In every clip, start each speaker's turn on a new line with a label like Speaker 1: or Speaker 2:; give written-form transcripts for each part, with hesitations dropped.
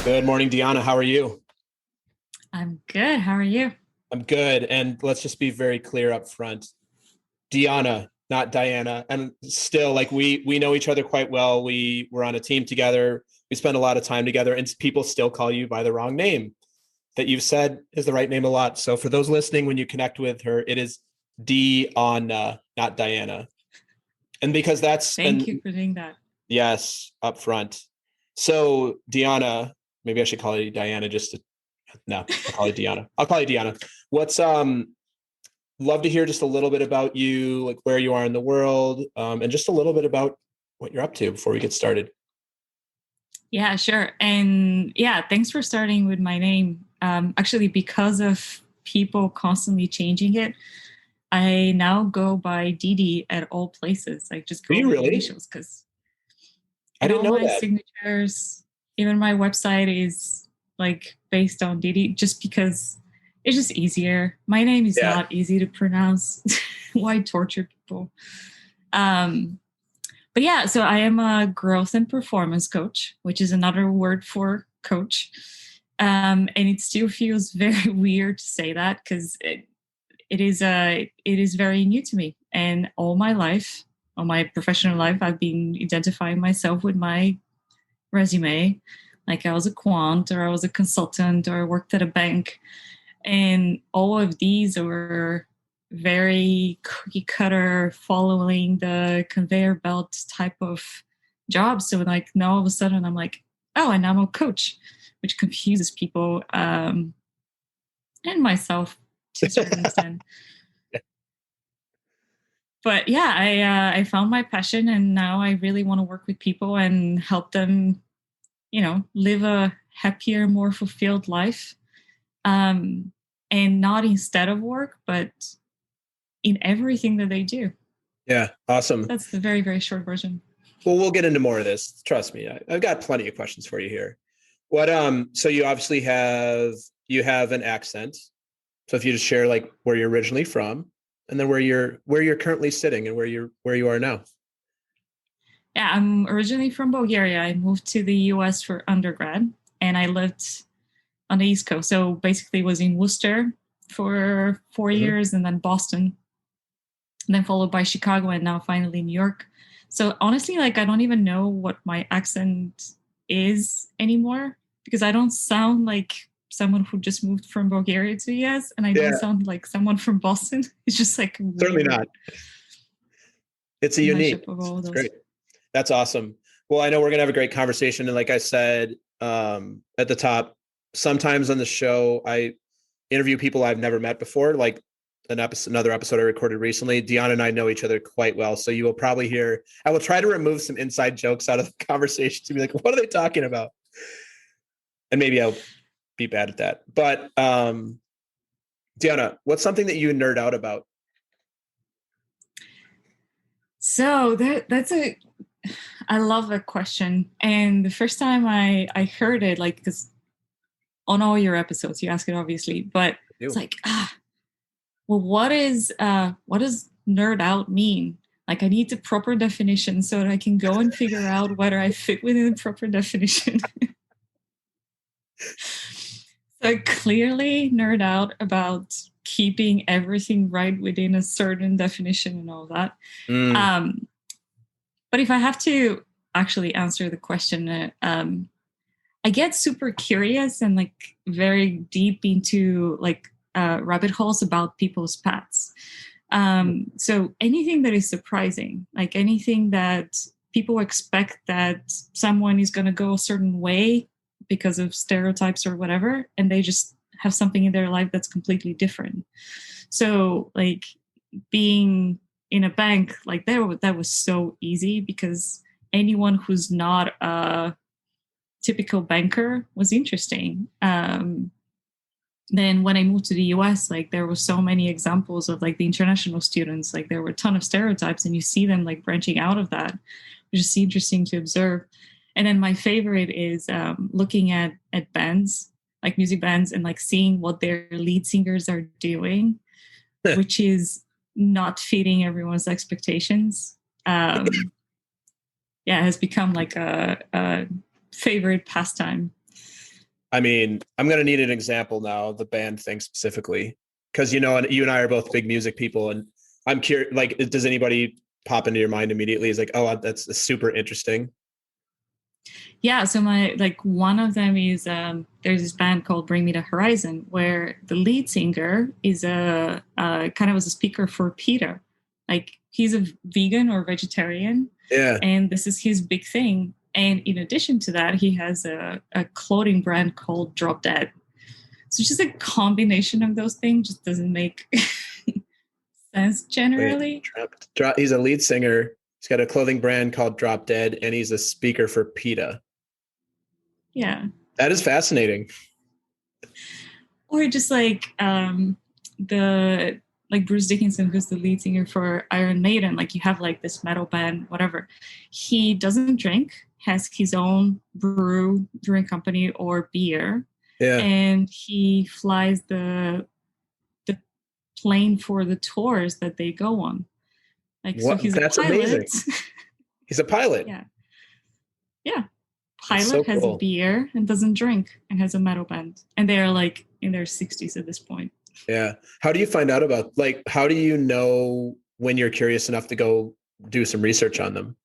Speaker 1: Good morning, Deanna. How are you?
Speaker 2: I'm good. How are you?
Speaker 1: I'm good. And let's just be very clear up front. Deanna, not Diana. And still, like we know each other quite well. We were on a team together. We spent a lot of time together, and people still call you by the wrong name that you've said is the right name a lot. So for those listening, when you connect with her, it is Deanna, not Diana. And because that's
Speaker 2: Thank you for doing that.
Speaker 1: yes, up front. So Deanna, maybe I should call you Diana just to no, I'll call you Deanna. I'll call you Deanna. What's love to hear just a little bit about you, like where you are in the world, and just a little bit about what you're up to before we get started.
Speaker 2: Yeah, sure. And yeah, thanks for starting with my name. Actually, because of people constantly changing it, I now go by Didi at all places. I just
Speaker 1: Are
Speaker 2: go
Speaker 1: you
Speaker 2: with
Speaker 1: really?
Speaker 2: initials because
Speaker 1: I
Speaker 2: in
Speaker 1: didn't
Speaker 2: all
Speaker 1: know
Speaker 2: my
Speaker 1: that.
Speaker 2: signatures, even my website is like based on Didi just because it's just easier. My name is
Speaker 1: Yeah.
Speaker 2: not easy to pronounce. Why torture people? Um, But yeah, so I am a growth and performance coach, which is another word for coach. And it still feels very weird to say that because it is very new to me. And all my life, all my professional life, I've been identifying myself with my resume. Like I was a quant or I was a consultant or I worked at a bank. And all of these were very cookie cutter, following the conveyor belt type of jobs. So like now all of a sudden I'm like, oh, and I'm a coach, which confuses people and myself to a certain extent. But yeah, I found my passion, and now I really want to work with people and help them, live a happier, more fulfilled life. Um, and not instead of work, but in everything that they do.
Speaker 1: Yeah. Awesome.
Speaker 2: That's the very, very short version.
Speaker 1: Well, we'll get into more of this. Trust me. I've got plenty of questions for you here. What so you obviously have an accent. So if you just share like where you're originally from and then where you're currently sitting and where you are now.
Speaker 2: Yeah, I'm originally from Bulgaria. I moved to the US for undergrad and I lived on the East Coast. So basically was in Worcester for 4 years and then Boston, and then followed by Chicago and now finally New York. So honestly, like I don't even know what my accent is anymore because I don't sound like someone who just moved from Bulgaria to the US, and I don't
Speaker 1: Yeah,
Speaker 2: sound like someone from Boston. It's just like
Speaker 1: certainly
Speaker 2: weird
Speaker 1: not. It's a unique.
Speaker 2: mashup of all of
Speaker 1: It's
Speaker 2: those.
Speaker 1: great. That's awesome. Well, I know we're gonna have a great conversation. And like I said at the top, sometimes on the show, I interview people I've never met before, like another episode I recorded recently. Deanna and I know each other quite well. So you will probably hear, I will try to remove some inside jokes out of the conversation to be like, what are they talking about? And maybe I'll be bad at that. But Deanna, what's something that you nerd out about?
Speaker 2: So that's a I love that question. And the first time I heard it, like because on all your episodes you ask it obviously, but it's like well, what does nerd out mean? Like I need the proper definition so that I can go and figure out whether I fit within the proper definition. So I clearly nerd out about keeping everything right within a certain definition and all that.
Speaker 1: Mm,
Speaker 2: Um, but if I have to actually answer the question, I get super curious and like very deep into like rabbit holes about people's paths. So anything that is surprising, like anything that people expect that someone is going to go a certain way because of stereotypes or whatever, and they just have something in their life that's completely different. So like being in a bank, like that was so easy because anyone who's not a typical banker was interesting. Then when I moved to the US, like there were so many examples of like the international students, like there were a ton of stereotypes and you see them like branching out of that, which is interesting to observe. And then my favorite is looking at bands, like music bands, and like seeing what their lead singers are doing, which is not fitting everyone's expectations. Yeah, it has become like a favorite pastime.
Speaker 1: I mean, I'm going to need an example now of the band thing specifically, because, you know, and you and I are both big music people, and I'm curious, like, does anybody pop into your mind immediately? Is like, oh, that's super interesting.
Speaker 2: Yeah, so one of them is there's this band called Bring Me the Horizon, where the lead singer is a kind of was a speaker for PETA. Like, he's a vegan or vegetarian,
Speaker 1: Yeah.
Speaker 2: and this is his big thing. And in addition to that, he has a clothing brand called Drop Dead. So just a combination of those things just doesn't make sense generally.
Speaker 1: Wait, he's a lead singer. He's got a clothing brand called Drop Dead, and he's a speaker for PETA.
Speaker 2: Yeah.
Speaker 1: That is fascinating.
Speaker 2: Or just the Bruce Dickinson, who's the lead singer for Iron Maiden, like you have like this metal band, whatever. He doesn't drink, has his own brewing company or beer.
Speaker 1: Yeah.
Speaker 2: And he flies the plane for the tours that they go on. Like, what? So he's
Speaker 1: That's
Speaker 2: a pilot.
Speaker 1: Amazing. He's a pilot.
Speaker 2: Yeah. Yeah. Pilot has a beer and doesn't drink and has a metal band. And they are like in their 60s at this point.
Speaker 1: Yeah. How do you find out about, like, how do you know when you're curious enough to go do some research on them?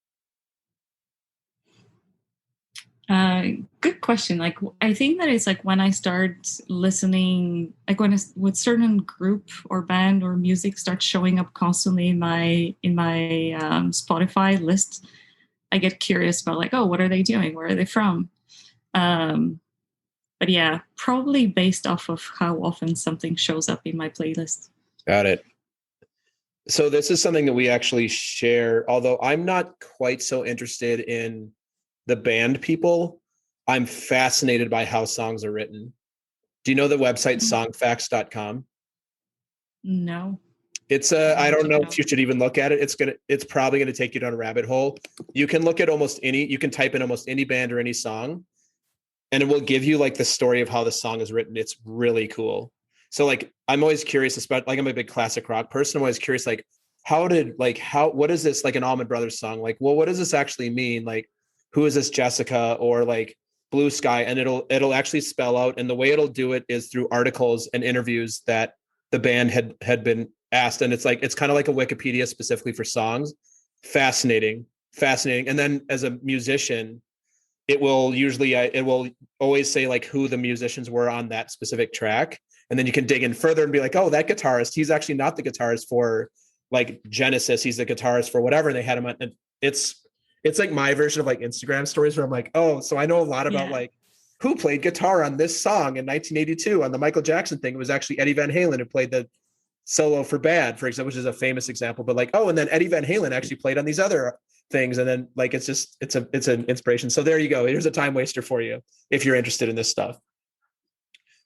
Speaker 2: Good question. Like, I think that it's like when I start listening, like with certain group or band or music starts showing up constantly in my Spotify list, I get curious about like, oh, what are they doing? Where are they from? But yeah, probably based off of how often something shows up in my playlist.
Speaker 1: Got it. So this is something that we actually share, although I'm not quite so interested in the band people. I'm fascinated by how songs are written. Do you know the website songfacts.com?
Speaker 2: No.
Speaker 1: It's I don't know if you should even look at it. It's probably going to take you down a rabbit hole. You can look at you can type in almost any band or any song, and it will give you like the story of how the song is written. It's really cool. So like, I'm always curious about, like, I'm a big classic rock person. I'm always curious, like, what is this, like an Allman Brothers song? Like, well, what does this actually mean? Like, who is this Jessica or like Blue Sky? And it'll actually spell out. And the way it'll do it is through articles and interviews that the band had been asked. And it's kind of like a Wikipedia specifically for songs. Fascinating. And then as a musician, it will always say like who the musicians were on that specific track. And then you can dig in further and be like, oh, that guitarist, he's actually not the guitarist for like Genesis. He's the guitarist for whatever. And they had him on. And it's like my version of like Instagram stories where I'm like, oh, so I know a lot about like who played guitar on this song in 1982 on the Michael Jackson thing. It was actually Eddie Van Halen who played the solo for Bad, for example, which is a famous example. But like, oh, and then Eddie Van Halen actually played on these other things. And then like, it's an inspiration. So there you go. Here's a time waster for you if you're interested in this stuff.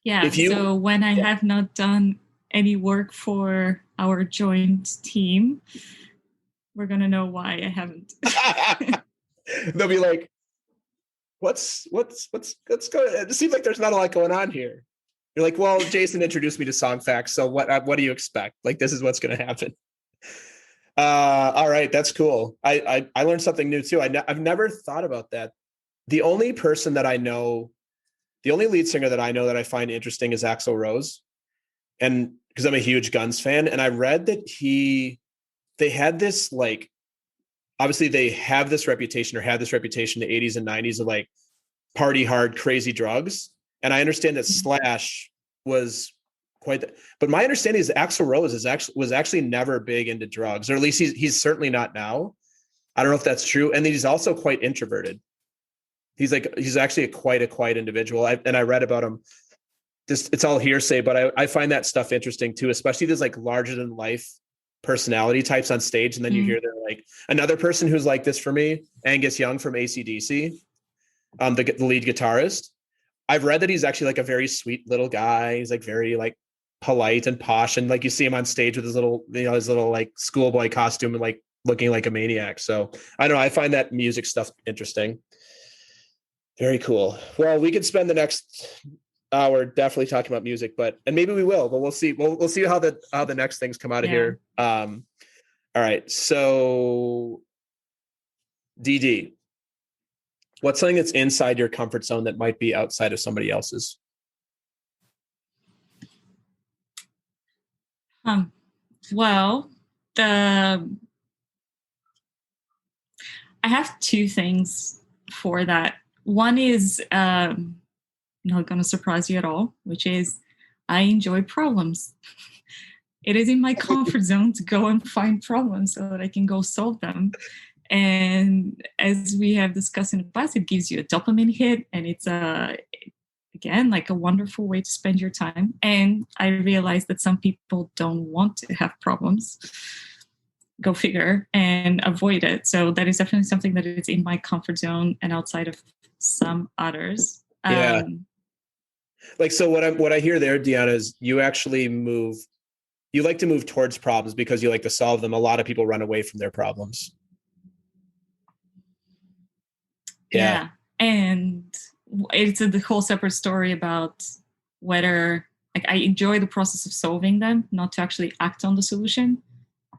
Speaker 2: Yeah. So when I have not done any work for our joint team, we're going to know why I haven't.
Speaker 1: They'll be like, what's going on? It seems like there's not a lot going on here. You're like, well, Jason introduced me to Song Facts. So what do you expect? Like, this is what's going to happen. All right. That's cool. I learned something new too. I've never thought about that. The only person that I know, the only lead singer that I know that I find interesting is Axl Rose. And because I'm a huge Guns fan, and I read that they had this, like, obviously they have this reputation or had this reputation in the 80s and 90s of like party hard, crazy drugs. And I understand that Slash was but my understanding is Axl Rose was actually never big into drugs, or at least he's certainly not now. I don't know if that's true. And he's also quite introverted. He's actually quite a quiet individual. I read about him. It's all hearsay, but I find that stuff interesting too, especially these like larger than life personality types on stage. And then you hear they're like, another person who's like this for me, Angus Young from AC/DC, the lead guitarist. I've read that he's actually like a very sweet little guy. He's like very like polite and posh. And like you see him on stage with his little like schoolboy costume and like looking like a maniac. So I don't know. I find that music stuff interesting. Very cool. Well, we could spend the next hour definitely talking about music, and maybe we will, but we'll see. We'll see how the next things come out of here. All right. So DD, What's something that's inside your comfort zone that might be outside of somebody else's?
Speaker 2: Well, I have two things for that. One is not going to surprise you at all, which is I enjoy problems. It is in my comfort zone to go and find problems so that I can go solve them. And as we have discussed in the past, it gives you a dopamine hit, and it's again like a wonderful way to spend your time. And I realized that some people don't want to have problems. Go figure, and avoid it. So that is definitely something that is in my comfort zone and outside of some others.
Speaker 1: Yeah. Like, so what I hear there, Deanna, is you actually you like to move towards problems because you like to solve them. A lot of people run away from their problems.
Speaker 2: Yeah. And it's the whole separate story about whether like I enjoy the process of solving them, not to actually act on the solution,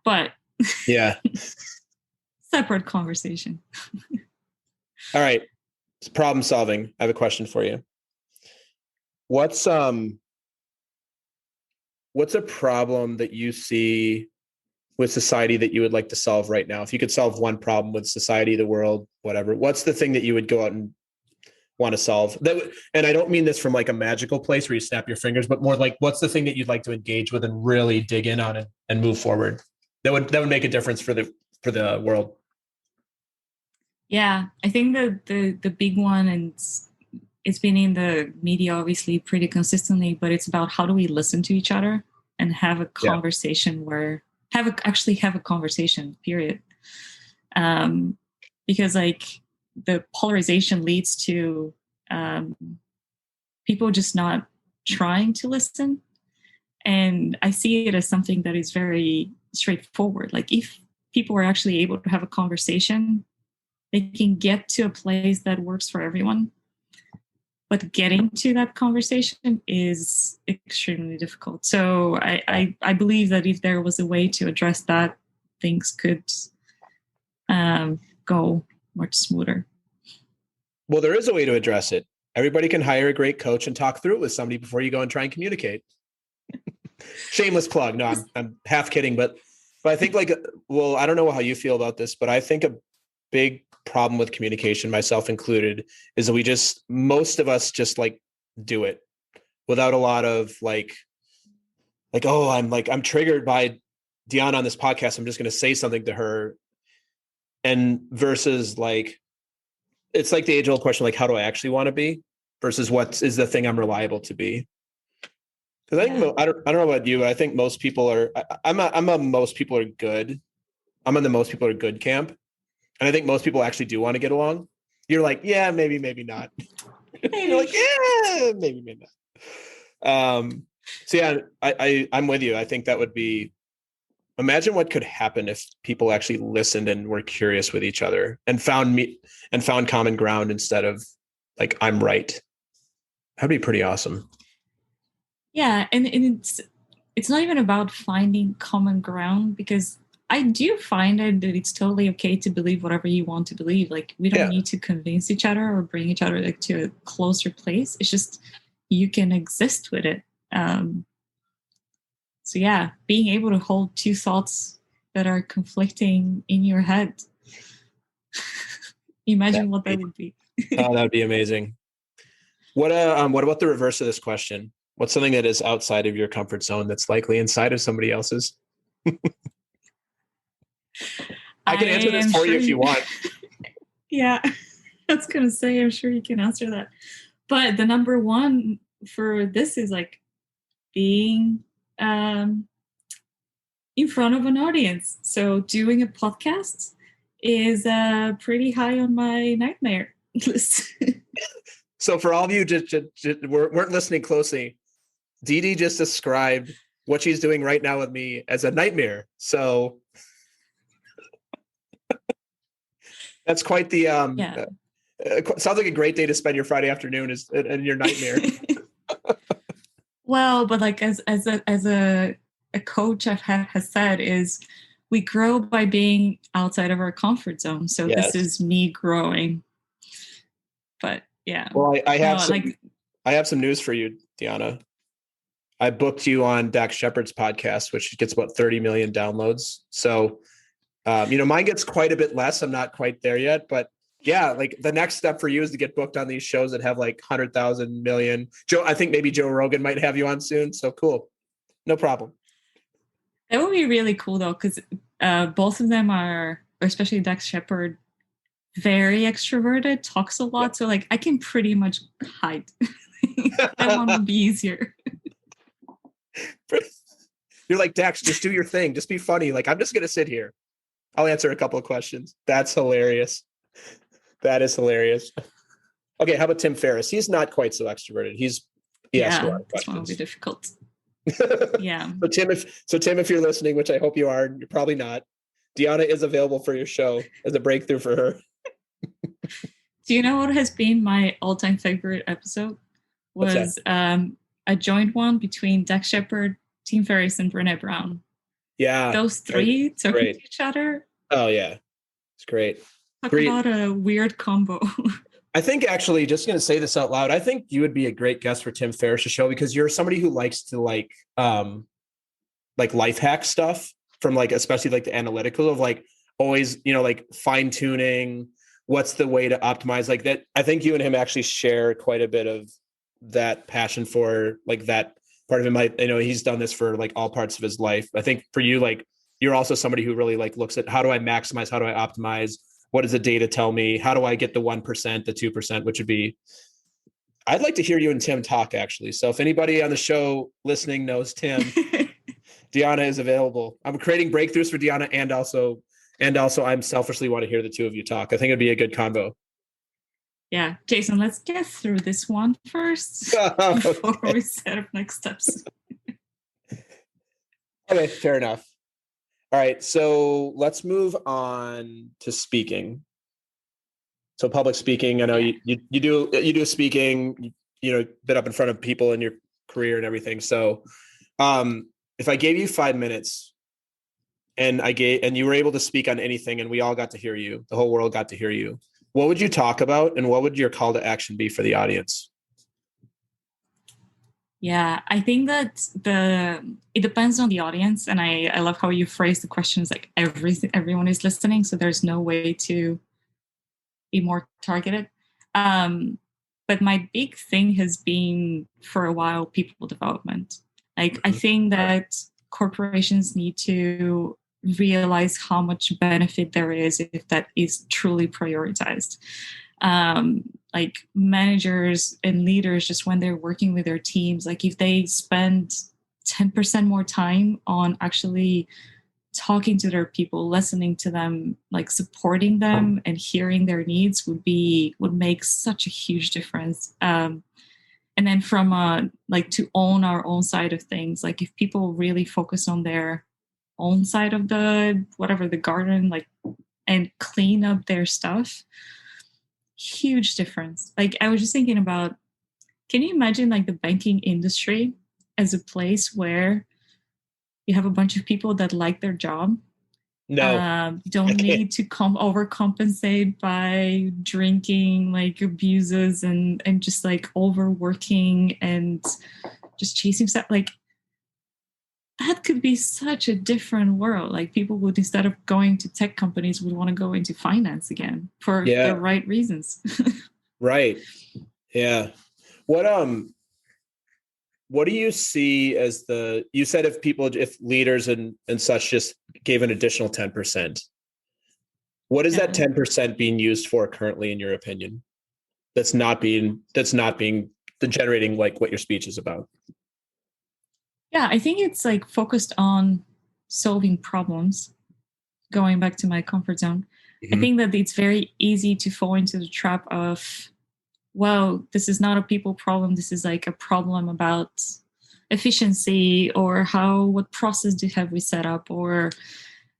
Speaker 2: but
Speaker 1: yeah,
Speaker 2: separate conversation.
Speaker 1: All right. It's problem solving. I have a question for you. What's a problem that you see with society that you would like to solve right now? If you could solve one problem with society, the world, whatever, what's the thing that you would go out and want to solve? And I don't mean this from like a magical place where you snap your fingers, but more like, what's the thing that you'd like to engage with and really dig in on it and move forward? That would make a difference for the world.
Speaker 2: Yeah, I think the big one, and it's been in the media obviously pretty consistently, but it's about how do we listen to each other and have a conversation actually have a conversation, period. Because like the polarization leads to people just not trying to listen. And I see it as something that is very straightforward. Like if people are actually able to have a conversation, they can get to a place that works for everyone. But getting to that conversation is extremely difficult. So I believe that if there was a way to address that, things could go much smoother.
Speaker 1: Well, there is a way to address it. Everybody can hire a great coach and talk through it with somebody before you go and try and communicate. Shameless plug. No, I'm half kidding, but I think I don't know how you feel about this, but I think a big problem with communication, myself included, is that most of us just like do it without a lot of I'm triggered by Deanna on this podcast. I'm just going to say something to her. And versus it's like the age old question, like, how do I actually want to be versus what is the thing I'm reliable to be? Because I think, I don't know about you, but I think most people are, I'm a most people are good. I'm in the most people are good camp. And I think most people actually do want to get along. You're like, yeah, maybe not. You're like, yeah, maybe not. So yeah, I'm with you. I think that would be, imagine what could happen if people actually listened and were curious with each other and found common ground instead of like, I'm right. That'd be pretty awesome.
Speaker 2: Yeah. And it's not even about finding common ground, because I do find that it's totally okay to believe whatever you want to believe. Like we don't need to convince each other or bring each other to a closer place. It's just you can exist with it. So yeah, being able to hold two thoughts that are conflicting in your head. Imagine what that would be.
Speaker 1: Oh, that would be amazing. What about the reverse of this question? What's something that is outside of your comfort zone that's likely inside of somebody else's? I can answer this for you if you want.
Speaker 2: Yeah, I was going to say, I'm sure you can answer that. But the number one for this is like being in front of an audience. So doing a podcast is pretty high on my nightmare list.
Speaker 1: So for all of you just weren't listening closely, Dee Dee just described what she's doing right now with me as a nightmare. So that's quite the sounds like a great day to spend your Friday afternoon in your nightmare.
Speaker 2: Well, but like as a coach has said, is we grow by being outside of our comfort zone. So This is me growing. But yeah.
Speaker 1: Well, I have
Speaker 2: No,
Speaker 1: some
Speaker 2: like,
Speaker 1: I have some news for you, Deanna. I booked you on Dax Shepard's podcast, which gets about 30 million downloads. So, mine gets quite a bit less. I'm not quite there yet, but yeah, like the next step for you is to get booked on these shows that have like 100,000 million. I think maybe Joe Rogan might have you on soon. So cool. No problem.
Speaker 2: that would be really cool though, because both of them are, especially Dax Shepard, very extroverted, talks a lot. Yeah. So like I can pretty much hide. That one would be easier.
Speaker 1: You're like, Dax, just do your thing. Just be funny. Like, I'm just going to sit here. I'll answer a couple of questions. That's hilarious. That is hilarious. Okay, how about Tim Ferriss? He's not quite so extroverted. He asks a lot of questions.
Speaker 2: This one will be difficult. Yeah.
Speaker 1: So Tim, if you're listening, which I hope you are, you're probably not, Deanna is available for your show as a breakthrough for her.
Speaker 2: Do you know what has been my all-time favorite episode? Was a joint one between Dax Shepard, Tim Ferriss, and Brené Brown.
Speaker 1: Yeah.
Speaker 2: Those three talking to each other.
Speaker 1: Oh, yeah. It's great.
Speaker 2: Talk about a weird combo.
Speaker 1: I think actually, just going to say this out loud, I think you would be a great guest for Tim Ferriss' show because you're somebody who likes to like life hack stuff from like, especially like the analytical of like always, like fine tuning, what's the way to optimize like that. I think you and him actually share quite a bit of that passion for like that part of him. He's done this for like all parts of his life. I think for you, like you're also somebody who really like looks at how do I maximize, how do I optimize, what does the data tell me, how do I get the 1%, the 2%, which would be, I'd like to hear you and Tim talk actually. So if anybody on the show listening knows Tim, Deanna is available. I'm creating breakthroughs for Deanna and also I'm selfishly want to hear the two of you talk. I think it'd be a good combo.
Speaker 2: Yeah, Jason, let's get through this one first before we set up next steps.
Speaker 1: Okay, fair enough. All right, so let's move on to speaking. So public speaking, I know you do speaking, been up in front of people in your career and everything. So if I gave you 5 minutes and you were able to speak on anything and we all got to hear you, the whole world got to hear you, what would you talk about and what would your call to action be for the audience?
Speaker 2: Yeah, I think that it depends on the audience. And I love how you phrase the questions like everyone is listening. So there's no way to be more targeted. But my big thing has been for a while, people development. Like I think that corporations need to realize how much benefit there is if that is truly prioritized. Like managers and leaders, just when they're working with their teams, like if they spend 10% more time on actually talking to their people, listening to them, like supporting them and hearing their needs would make such a huge difference. And then from like to own our own side of things, like if people really focus on their own side of the garden, like, and clean up their stuff, huge difference. Like I was just thinking about, can you imagine like the banking industry as a place where you have a bunch of people that like their job?
Speaker 1: No,
Speaker 2: don't need to overcompensate by drinking like abuses and just like overworking and just chasing stuff. Like that could be such a different world. Like people would, instead of going to tech companies, would want to go into finance again for the right reasons.
Speaker 1: Right. Yeah. What do you see as you said if leaders and such just gave an additional 10%, what is that 10% being used for currently in your opinion? That's not being generating like what your speech is about.
Speaker 2: Yeah, I think it's like focused on solving problems. Going back to my comfort zone, I think that it's very easy to fall into the trap of, well, this is not a people problem. This is like a problem about efficiency or what process have we set up or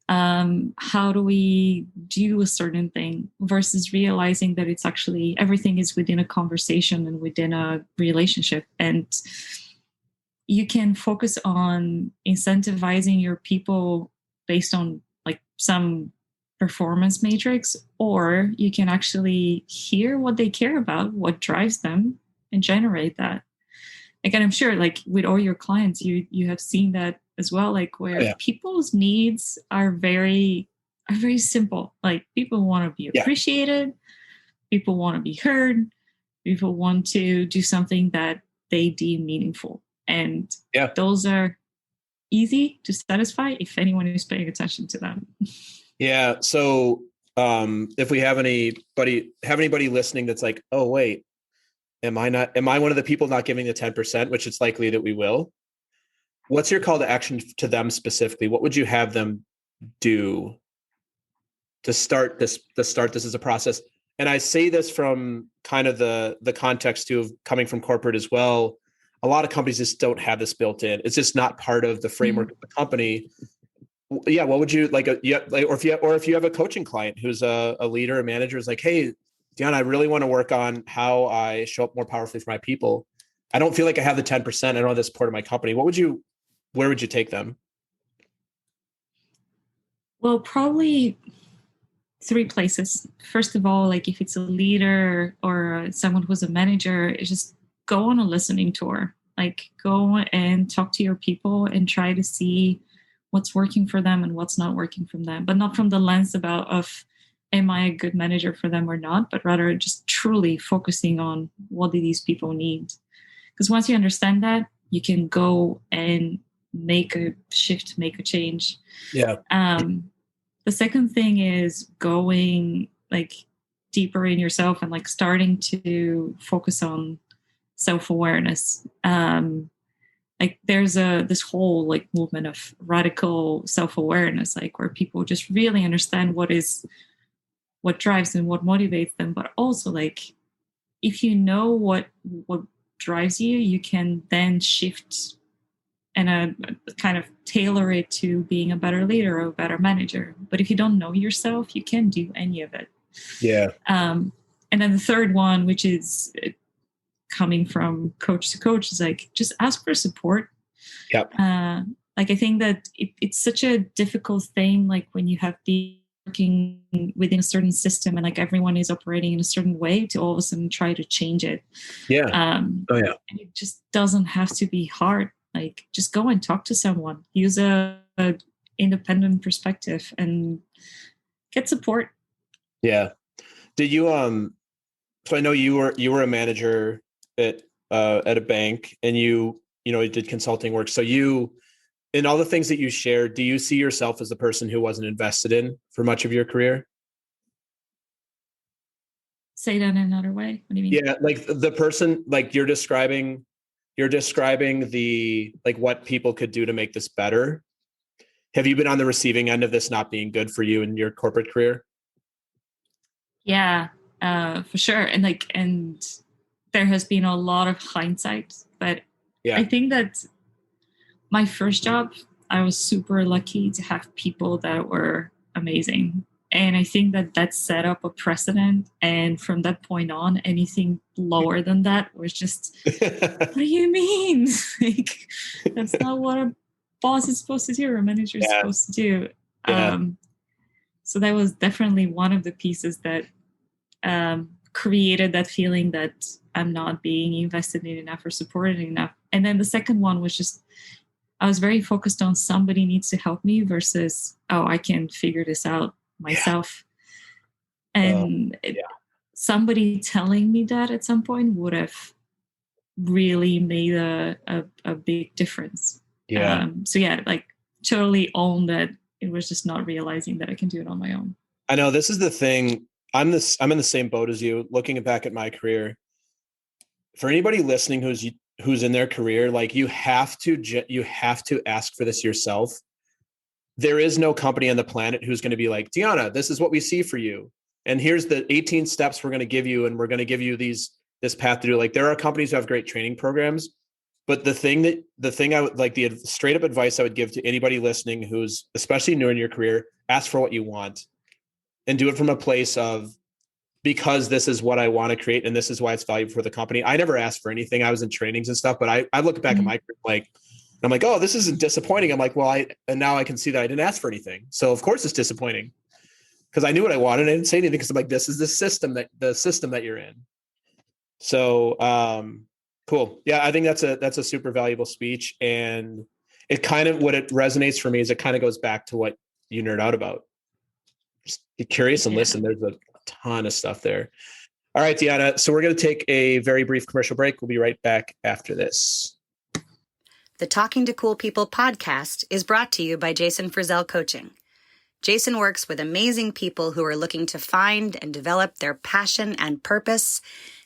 Speaker 2: how do we do a certain thing, versus realizing that it's actually everything is within a conversation and within a relationship. And you can focus on incentivizing your people based on like some performance matrix, or you can actually hear what they care about, what drives them, and generate that. Like, and I'm sure like with all your clients, you have seen that as well, like where people's needs are very simple. Like people want to be appreciated, people want to be heard, people want to do something that they deem meaningful. And those are easy to satisfy if anyone is paying attention to them.
Speaker 1: Yeah. So if we have anybody listening that's like, oh wait, am I one of the people not giving the 10%, which it's likely that we will? What's your call to action to them specifically? What would you have them do to start this as a process? And I say this from kind of the context too of coming from corporate as well. A lot of companies just don't have this built in. It's just not part of the framework of the company. Yeah. What would you like? Or if you have a coaching client who's a leader, a manager is like, hey, Dion, I really want to work on how I show up more powerfully for my people. I don't feel like I have the 10%. I don't have the support of my company. Where would you take them?
Speaker 2: Well, probably 3 places. First of all, like if it's a leader or someone who's a manager, just go on a listening tour. Like go and talk to your people and try to see what's working for them and what's not working for them, but not from the lens of am I a good manager for them or not, but rather just truly focusing on what do these people need. Because once you understand that, you can go and make a shift, make a change.
Speaker 1: Yeah.
Speaker 2: The second thing is going like deeper in yourself and like starting to focus on self-awareness. Like there's this whole like movement of radical self-awareness, like where people just really understand what drives them, what motivates them, but also like if you know what drives you, you can then shift and kind of tailor it to being a better leader or a better manager. But if you don't know yourself, you can't do any of it.
Speaker 1: Yeah.
Speaker 2: And then the third one, which is coming from coach to coach, is like just ask for support.
Speaker 1: Yep.
Speaker 2: Like I think that it's such a difficult thing, like when you have the working within a certain system and like everyone is operating in a certain way, to all of a sudden try to change it.
Speaker 1: Yeah.
Speaker 2: And it just doesn't have to be hard. Like just go and talk to someone, use a independent perspective and get support.
Speaker 1: Yeah. Did you so I know you were a manager at a bank, and you did consulting work. So in all the things that you shared, do you see yourself as the person who wasn't invested in for much of your career?
Speaker 2: Say that in another way. What do you mean?
Speaker 1: Yeah, like the person, like you're describing the like what people could do to make this better. Have you been on the receiving end of this not being good for you in your corporate career?
Speaker 2: Yeah, for sure. And there has been a lot of hindsight, but I think that my first job, I was super lucky to have people that were amazing. And I think that set up a precedent. And from that point on, anything lower than that was just, what do you mean? Like, that's not what a boss is supposed to do or a manager is supposed to do. So that was definitely one of the pieces that created that feeling that I'm not being invested in enough or supported enough. And then the second one was just, I was very focused on somebody needs to help me versus, I can figure this out myself. And somebody telling me that at some point would have really made a big difference. So like totally own that it was just not realizing that I can do it on my own.
Speaker 1: I know this is the thing. I'm in the same boat as you, looking back at my career. For anybody listening who's in their career, like you have to ask for this yourself. There is no company on the planet who's going to be like, Deanna, this is what we see for you, and here's the 18 steps we're going to give you, and we're going to give you this path to do. Like there are companies who have great training programs, but the thing I would like, the straight up advice I would give to anybody listening who's especially new in your career, ask for what you want and do it from a place of, because this is what I want to create and this is why it's valuable for the company. I never asked for anything. I was in trainings and stuff, but I look back at my career, I'm like, oh, this isn't disappointing. I'm like, well, and now I can see that I didn't ask for anything. So of course it's disappointing. because I knew what I wanted. I didn't say anything because I'm like, this is the system that you're in. So cool. Yeah, I think that's a super valuable speech. And it kind of, what it resonates for me is it kind of goes back to what you nerd out about. Just be curious and listen. There's a ton of stuff there. All right, Deanna. So we're going to take a very brief commercial break. We'll be right back after this.
Speaker 3: The Talking to Cool People podcast is brought to you by Jason Frizzell Coaching. Jason works with amazing people who are looking to find and develop their passion and purpose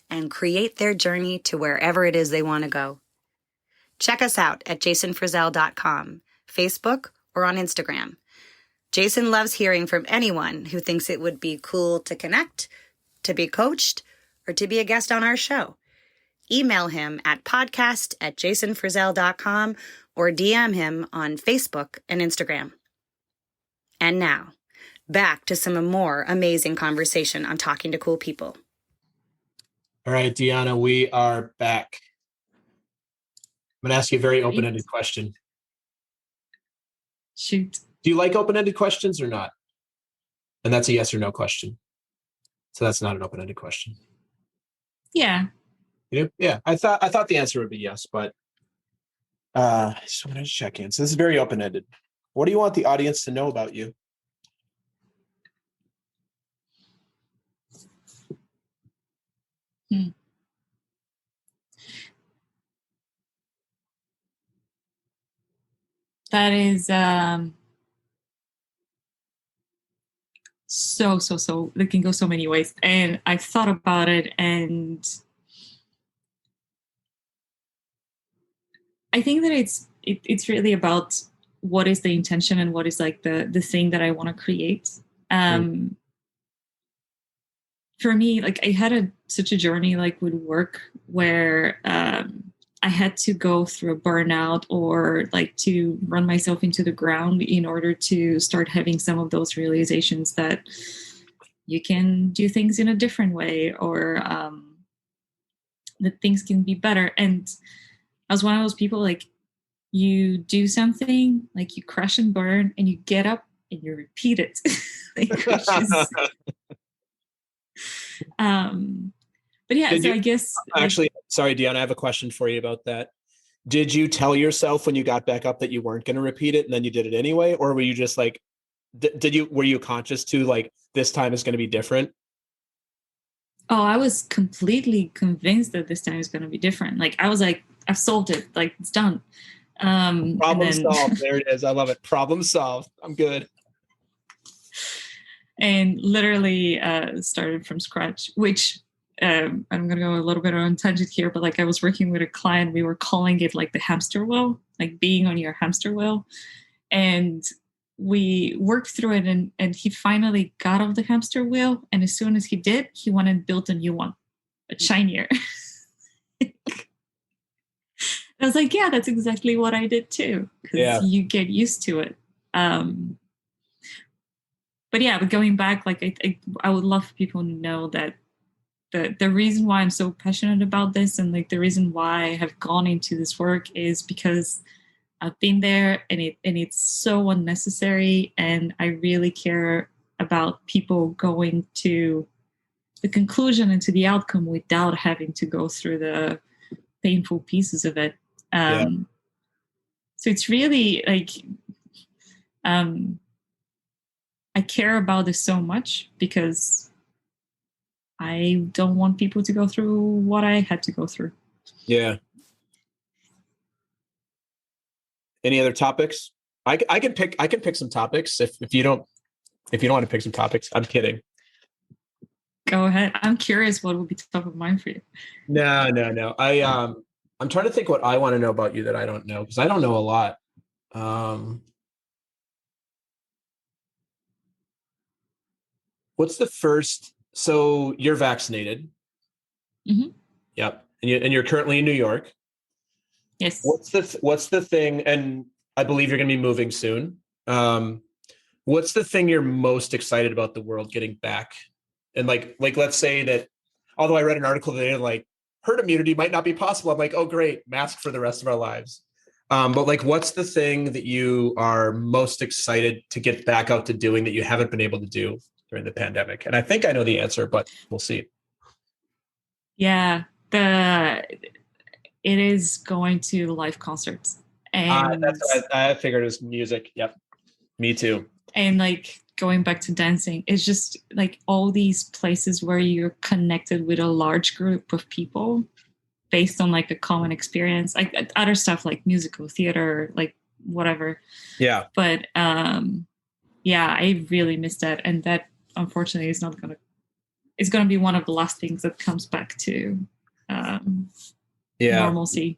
Speaker 3: and create their journey to wherever it is they want to go. Check us out at jasonfrizzell.com, Facebook, or on Instagram. Jason loves hearing from anyone who thinks it would be cool to connect, to be coached, or to be a guest on our show. Email him at podcast@jasonfrizzell.com or DM him on Facebook and Instagram. And now, back to some more amazing conversation on Talking to Cool People.
Speaker 1: All right, Deanna, we are back. I'm going to ask you a very open-ended question.
Speaker 2: Shoot.
Speaker 1: Do you like open-ended questions or not? And that's a yes or no question. So that's not an open-ended question.
Speaker 2: Yeah.
Speaker 1: Yeah. I thought the answer would be yes, but I just wanted to check in. So this is very open-ended. What do you want the audience to know about you?
Speaker 2: That is so it can go so many ways. And I've thought about it, and I think that it's really about what is the intention and what is like the thing that I want to create. For me, like I had such a journey like with work where I had to go through a burnout or like to run myself into the ground in order to start having some of those realizations that you can do things in a different way, or that things can be better. And I was one of those people, like, you do something, like you crash and burn, and you get up and you repeat it. Like, which is, but yeah, I guess
Speaker 1: actually, sorry, Deanna, I have a question for you about that. Did you tell yourself when you got back up that you weren't going to repeat it and then you did it anyway? Or were you just like, were you conscious to like, this time is going to be different?
Speaker 2: Oh, I was completely convinced that this time is going to be different. Like, I was like, I've solved it. Like, it's done.
Speaker 1: Problem solved. There it is. I love it. Problem solved. I'm good.
Speaker 2: And literally started from scratch, which I'm going to go a little bit on a tangent here, but like I was working with a client, we were calling it like the hamster wheel, like being on your hamster wheel. And we worked through it, and he finally got off the hamster wheel. And as soon as he did, he went and built a new one, a shinier. I was like, yeah, that's exactly what I did too. Because you get used to it. But yeah, but going back, like I would love for people to know that the reason why I'm so passionate about this, and like the reason why I have gone into this work, is because I've been there, and it's so unnecessary, and I really care about people going to the conclusion and to the outcome without having to go through the painful pieces of it. So it's really like I care about this so much because I don't want people to go through what I had to go through.
Speaker 1: Yeah. Any other topics? I can pick some topics if you don't want to pick some topics. I'm kidding.
Speaker 2: Go ahead. I'm curious what would be top of mind for you.
Speaker 1: No. I'm trying to think what I want to know about you that I don't know, because I don't know a lot. What's the first? So you're vaccinated.
Speaker 2: Mm-hmm.
Speaker 1: Yep. And you're currently in New York.
Speaker 2: Yes.
Speaker 1: What's the thing? And I believe you're going to be moving soon. What's the thing you're most excited about the world getting back? And like let's say that, although I read an article today, like herd immunity might not be possible. I'm like, oh great, mask for the rest of our lives. But like, what's the thing that you are most excited to get back out to doing that you haven't been able to do during the pandemic? And I think I know the answer, but we'll see.
Speaker 2: Yeah, it is going to live concerts, and
Speaker 1: that's what I figured it was music. Yep, me too.
Speaker 2: And like going back to dancing, it's just like all these places where you're connected with a large group of people based on like a common experience, like other stuff like musical theater, like whatever.
Speaker 1: Yeah.
Speaker 2: But yeah, I really miss that, and that unfortunately is not gonna. It's gonna be one of the last things that comes back to normalcy.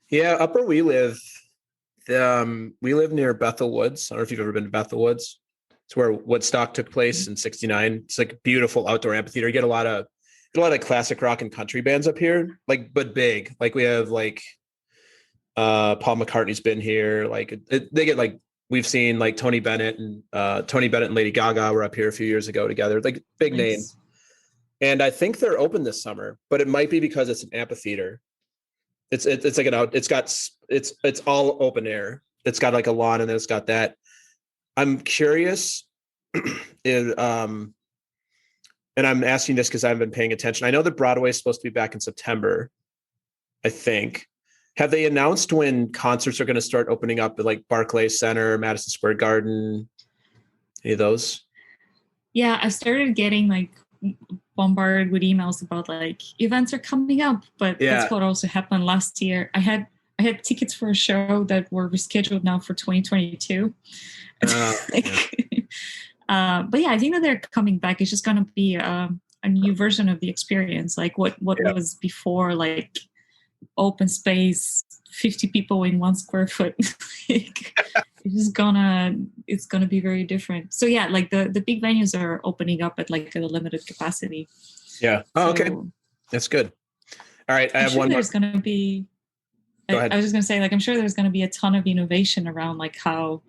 Speaker 1: Yeah, up where we live, we live near Bethel Woods. I don't know if you've ever been to Bethel Woods. It's where Woodstock took place in '69. It's like a beautiful outdoor amphitheater. You get a lot of classic rock and country bands up here, like, but big. Like we have like Paul McCartney's been here. Like they get like, we've seen like Tony Bennett and Lady Gaga were up here a few years ago together. Like big name. And I think they're open this summer, but it might be because it's an amphitheater. It's like it's all open air. It's got like a lawn, and then it's got that. I'm curious, and I'm asking this because I haven't been paying attention. I know that Broadway is supposed to be back in September, I think. Have they announced when concerts are going to start opening up at like Barclays Center, Madison Square Garden? Any of those?
Speaker 2: Yeah, I started getting like bombarded with emails about like events are coming up, but that's what also happened last year. I had tickets for a show that were rescheduled now for 2022. But yeah, I think that they're coming back. It's just going to be a new version of the experience, like what was before, like open space, 50 people in 1 square foot. It's gonna be very different. So yeah, like the big venues are opening up at like a limited capacity.
Speaker 1: Yeah. Oh, okay. That's good. All right. I have one more.
Speaker 2: There's gonna be.
Speaker 1: Go ahead.
Speaker 2: I was just gonna say, like, I'm sure there's gonna be a ton of innovation around like how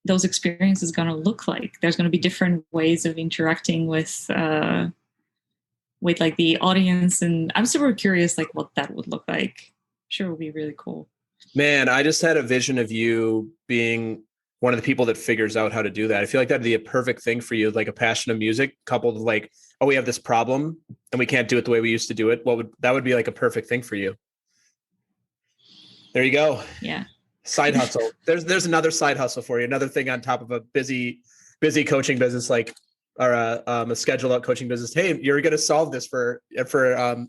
Speaker 2: those experiences going to look like. There's going to be different ways of interacting with like the audience, and I'm super curious like what that would look like. I'm sure it would be really cool.
Speaker 1: Man, I just had a vision of you being one of the people that figures out how to do that. I feel like that'd be a perfect thing for you, like a passion of music coupled with like, oh, we have this problem and we can't do it the way we used to do it. That would be like a perfect thing for you. There you go.
Speaker 2: Yeah.
Speaker 1: Side hustle. There's another side hustle for you. Another thing on top of a busy coaching business, like, or a scheduled out coaching business. Hey, you're going to solve this for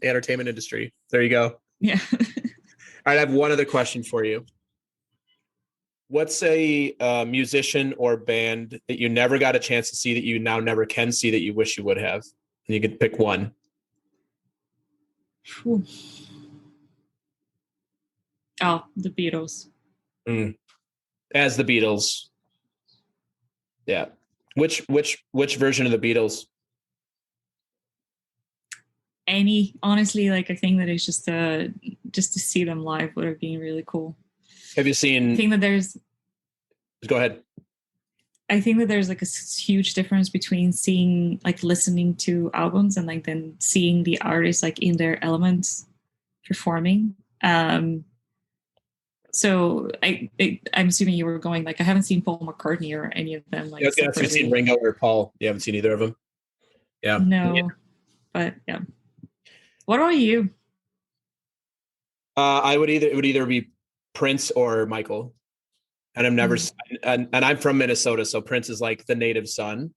Speaker 1: entertainment industry. There you go.
Speaker 2: Yeah.
Speaker 1: All right. I have one other question for you. What's a musician or band that you never got a chance to see that you now never can see that you wish you would have? And you could pick one.
Speaker 2: Ooh. Oh, the Beatles.
Speaker 1: As the Beatles. Yeah. Which version of the Beatles?
Speaker 2: Any, honestly, like I think that it's just to see them live would have been really cool.
Speaker 1: Have you seen?
Speaker 2: I think that there's.
Speaker 1: Go ahead.
Speaker 2: I think that there's like a huge difference between seeing, like, listening to albums and like then seeing the artists like in their elements performing. So I'm assuming you were going like, I haven't seen Paul McCartney or any of them. Like,
Speaker 1: yeah, have you seen Ringo or Paul? You haven't seen either of them. Yeah.
Speaker 2: No, but yeah. What about you?
Speaker 1: It would either be Prince or Michael. And I've never, and I'm from Minnesota, so Prince is like the native son.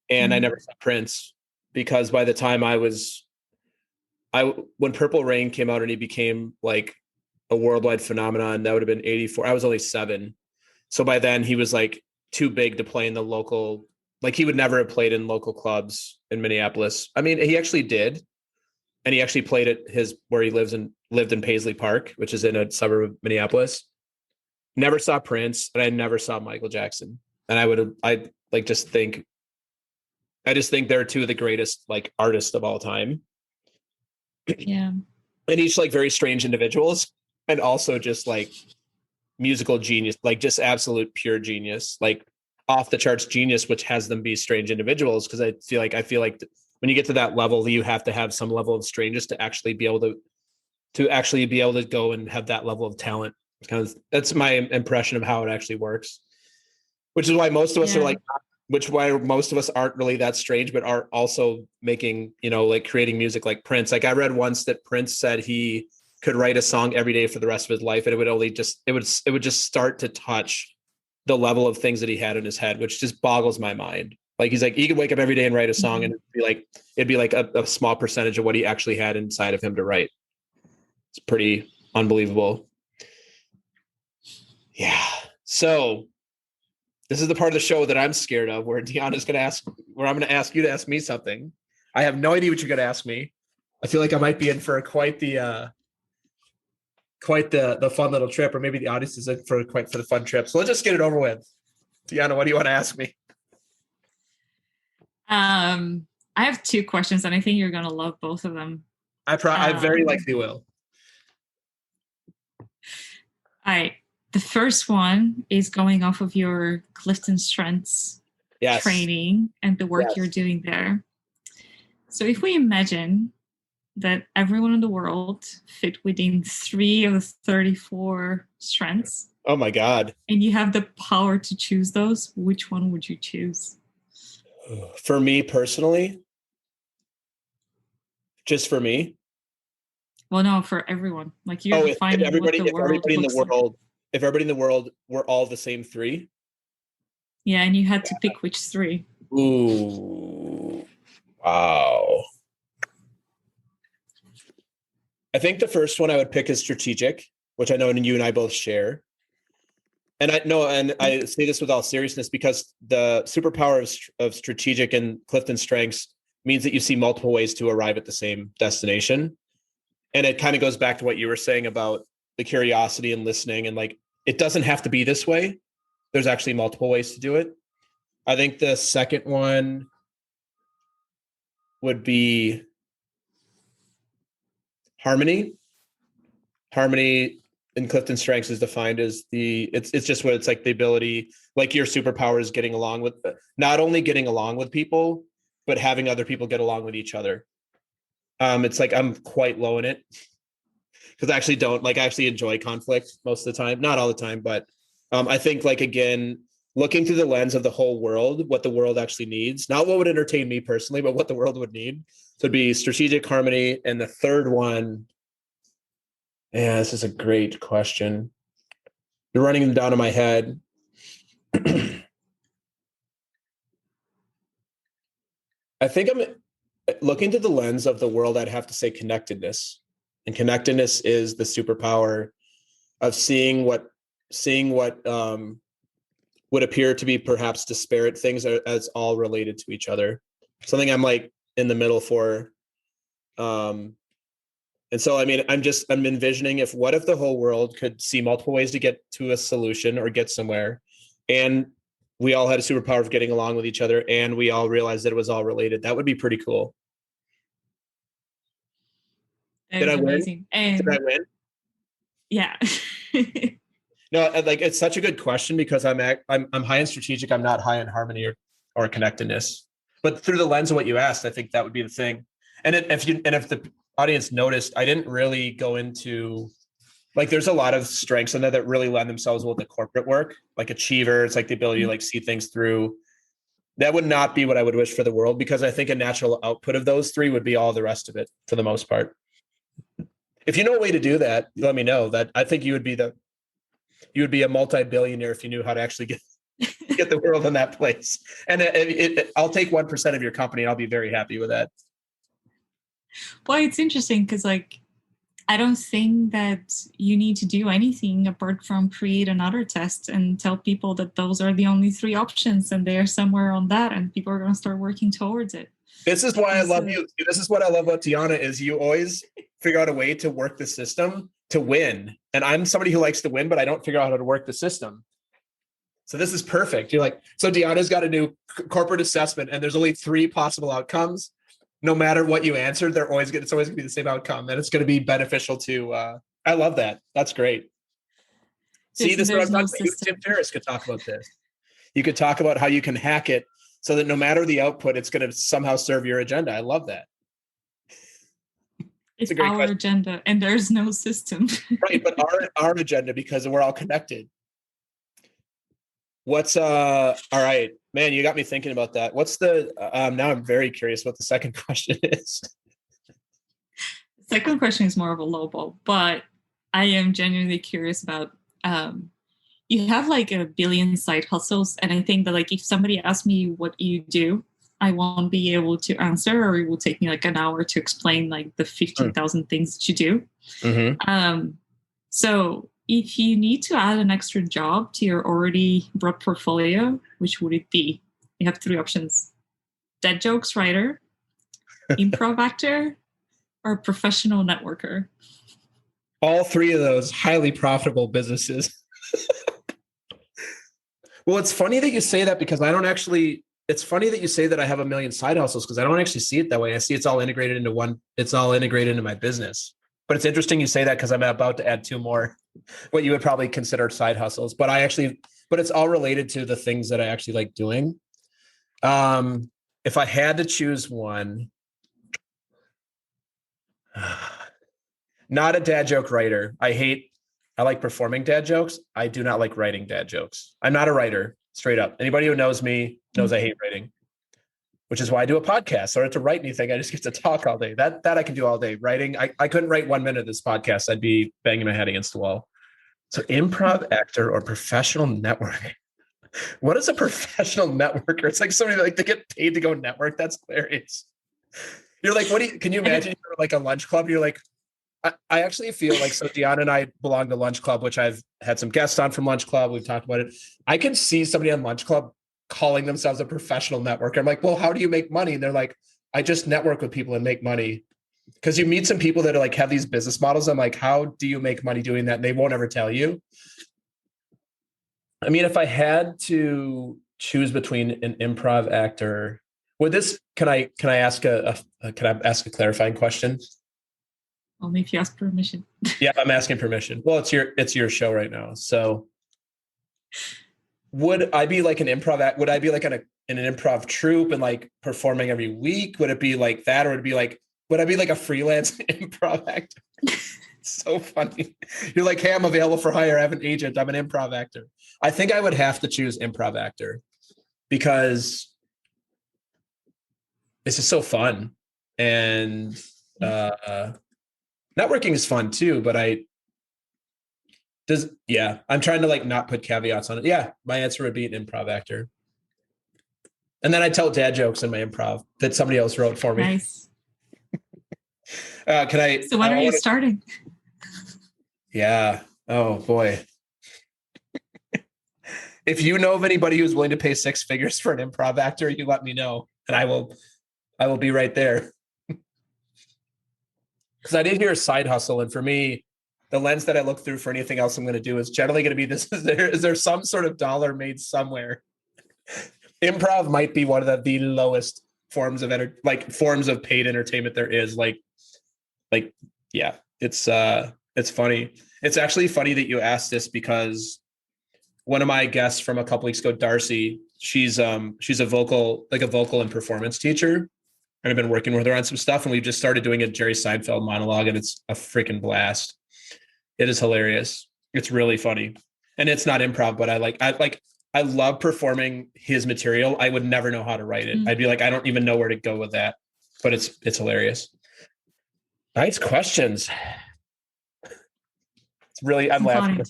Speaker 1: And I never saw Prince because by the time when Purple Rain came out and he became like a worldwide phenomenon, that would have been 84. I was only 7. So by then he was like too big to play in the local, like he would never have played in local clubs in Minneapolis. I mean, he actually did. And he actually played at where he lived in Paisley Park, which is in a suburb of Minneapolis. Never saw Prince, and I never saw Michael Jackson. And I just think they're two of the greatest like artists of all time.
Speaker 2: Yeah.
Speaker 1: And each like very strange individuals, and also just like musical genius, like just absolute pure genius, like off the charts genius, which has them be strange individuals. Because I feel like when you get to that level, you have to have some level of strangeness to actually be able to go and have that level of talent. That's my impression of how it actually works, which is why most of us are like which why most of us aren't really that strange, but are also making, like creating music like Prince. Like I read once that Prince said he could write a song every day for the rest of his life, and it would just start to touch the level of things that he had in his head, which just boggles my mind. Like he's like, he could wake up every day and write a song, and it'd be like a small percentage of what he actually had inside of him to write. It's pretty unbelievable. Yeah. So this is the part of the show that I'm scared of, where Deanna's going to I'm going to ask you to ask me something. I have no idea what you're going to ask me. I feel like I might be in for quite the fun little trip, or maybe the audience is in for the fun trip. So let's just get it over with. Deanna, what do you want to ask me?
Speaker 2: I have 2 questions, and I think you're going to love both of them.
Speaker 1: I very likely will.
Speaker 2: All right. The first one is going off of your Clifton Strengths training and the work you're doing there. So if we imagine that everyone in the world fit within 3 of the 34 strengths.
Speaker 1: Oh my God.
Speaker 2: And you have the power to choose those, which one would you choose?
Speaker 1: For me personally? Just for me?
Speaker 2: Well, no, for everyone. Like you're defining
Speaker 1: everybody in the world were all the same 3.
Speaker 2: Yeah, and you had to pick which 3.
Speaker 1: Ooh. Wow. I think the first one I would pick is strategic, which I know you and I both share. And I say this with all seriousness, because the superpower of strategic and Clifton Strengths means that you see multiple ways to arrive at the same destination. And it kind of goes back to what you were saying about the curiosity and listening, and like, it doesn't have to be this way. There's actually multiple ways to do it. I think the second one would be harmony. Harmony in Clifton Strengths is defined as it's just what it's like, the ability, like your superpower is not only getting along with people, but having other people get along with each other. It's like, I'm quite low in it, because I actually enjoy conflict most of the time, not all the time, but I think, like, again, looking through the lens of the whole world, what the world actually needs, not what would entertain me personally, but what the world would need. So it'd be strategic, harmony. And the third one, this is a great question. You're running them down in my head. I think I'm looking through the lens of the world. I'd have to say connectedness. And connectedness is the superpower of seeing what would appear to be perhaps disparate things as all related to each other. Something I'm like in the middle for. And so, I mean, I'm envisioning what if the whole world could see multiple ways to get to a solution or get somewhere, and we all had a superpower of getting along with each other, and we all realized that it was all related. That would be pretty cool. Did I win? Did I win?
Speaker 2: Yeah.
Speaker 1: No, like, it's such a good question, because I'm high in strategic. I'm not high in harmony or connectedness. But through the lens of what you asked, I think that would be the thing. And if the audience noticed, I didn't really go into, like, there's a lot of strengths in there that really lend themselves well to corporate work, like achiever. It's like the ability to like see things through. That would not be what I would wish for the world, because I think a natural output of those 3 would be all the rest of it for the most part. If you know a way to do that, let me know. That I think you would be a multi-billionaire if you knew how to actually get the world in that place. And I'll take 1% of your company, and I'll be very happy with that.
Speaker 2: Well, it's interesting because, like, I don't think that you need to do anything apart from create another test and tell people that those are the only 3 options, and they're somewhere on that, and people are going to start working towards it.
Speaker 1: This is why I love you. This is what I love about Deanna, is you always figure out a way to work the system to win. And I'm somebody who likes to win, but I don't figure out how to work the system. So this is perfect. You're like, so Deanna's got to do corporate assessment, and there's only 3 possible outcomes. No matter what you answered, it's always gonna be the same outcome, and it's going to be beneficial to. I love that. That's great. See, this is what I'm talking about. You and Tim Ferriss could talk about this. You could talk about how you can hack it so that no matter the output, it's going to somehow serve your agenda. I love that.
Speaker 2: It's our question. Agenda, and there's no system.
Speaker 1: Right, but our agenda, because we're all connected. All right. Man, you got me thinking about that. What's the, now I'm very curious what the second question is.
Speaker 2: The second question is more of a lowball, but I am genuinely curious about, you have like a billion side hustles. And I think that like, if somebody asks me what you do, I won't be able to answer, or it will take me like an hour to explain like the 15,000 things that you do.
Speaker 1: Mm-hmm.
Speaker 2: So if you need to add an extra job to your already broad portfolio, which would it be? You have three options: dead jokes writer, improv actor, or professional networker.
Speaker 1: All three of those highly profitable businesses. Well, it's funny that you say that, because I don't actually, it's funny that you say that I have a million side hustles, because I don't actually see it that way. I see it's all integrated into one, it's all integrated into my business. But it's interesting you say that, because I'm about to add two more, what you would probably consider side hustles. But it's all related to the things that I actually like doing. If I had to choose one, not a dad joke writer. I like performing dad jokes. I do not like writing dad jokes. I'm not a writer, straight up. Anybody who knows me knows I hate writing, which is why I do a podcast. So I don't have to write anything. I just get to talk all day. That I can do all day. Writing, I couldn't write 1 minute of this podcast. I'd be banging my head against the wall. So improv actor or professional networker. What is a professional networker? It's like somebody like they get paid to go network. That's hilarious. You're like, can you imagine you're like a lunch club? You're like, I actually feel like, so Deanna and I belong to Lunch Club, which I've had some guests on from Lunch Club. We've talked about it. I can see somebody on Lunch Club calling themselves a professional networker. I'm like, well, how do you make money? And they're like, I just network with people and make money. Because you meet some people that are like have these business models. I'm like, how do you make money doing that? And they won't ever tell you. I mean, if I had to choose between an improv actor, can I ask a clarifying question?
Speaker 2: Only if you ask permission.
Speaker 1: Yeah, I'm asking permission. Well, it's your show right now. So would I be like an improv act? Would I be like in an improv troupe and like performing every week? Would it be like that? Or would I be like a freelance improv actor? So funny. You're like, hey, I'm available for hire. I have an agent. I'm an improv actor. I think I would have to choose improv actor, because it's just so fun. And networking is fun too, but I'm trying to like not put caveats on it. Yeah, my answer would be an improv actor. And then I tell dad jokes in my improv that somebody else wrote for me.
Speaker 2: Nice.
Speaker 1: So
Speaker 2: when are you starting?
Speaker 1: Yeah. Oh boy. If you know of anybody who's willing to pay 6 figures for an improv actor, you let me know, and I will be right there. Because I did hear a side hustle, and for me, the lens that I look through for anything else I'm going to do is generally going to be this: is there some sort of dollar made somewhere? Improv might be one of the lowest forms of forms of paid entertainment there is. Yeah, it's funny. It's actually funny that you asked this, because one of my guests from a couple weeks ago, Darcy, she's a vocal and performance teacher. And I've been working with her on some stuff, and we've just started doing a Jerry Seinfeld monologue, and it's a freaking blast. It is hilarious. It's really funny. And it's not improv, but I love performing his material. I would never know how to write it. I'd be like, I don't even know where to go with that, but it's hilarious. Nice questions. It's really, I'm laughing.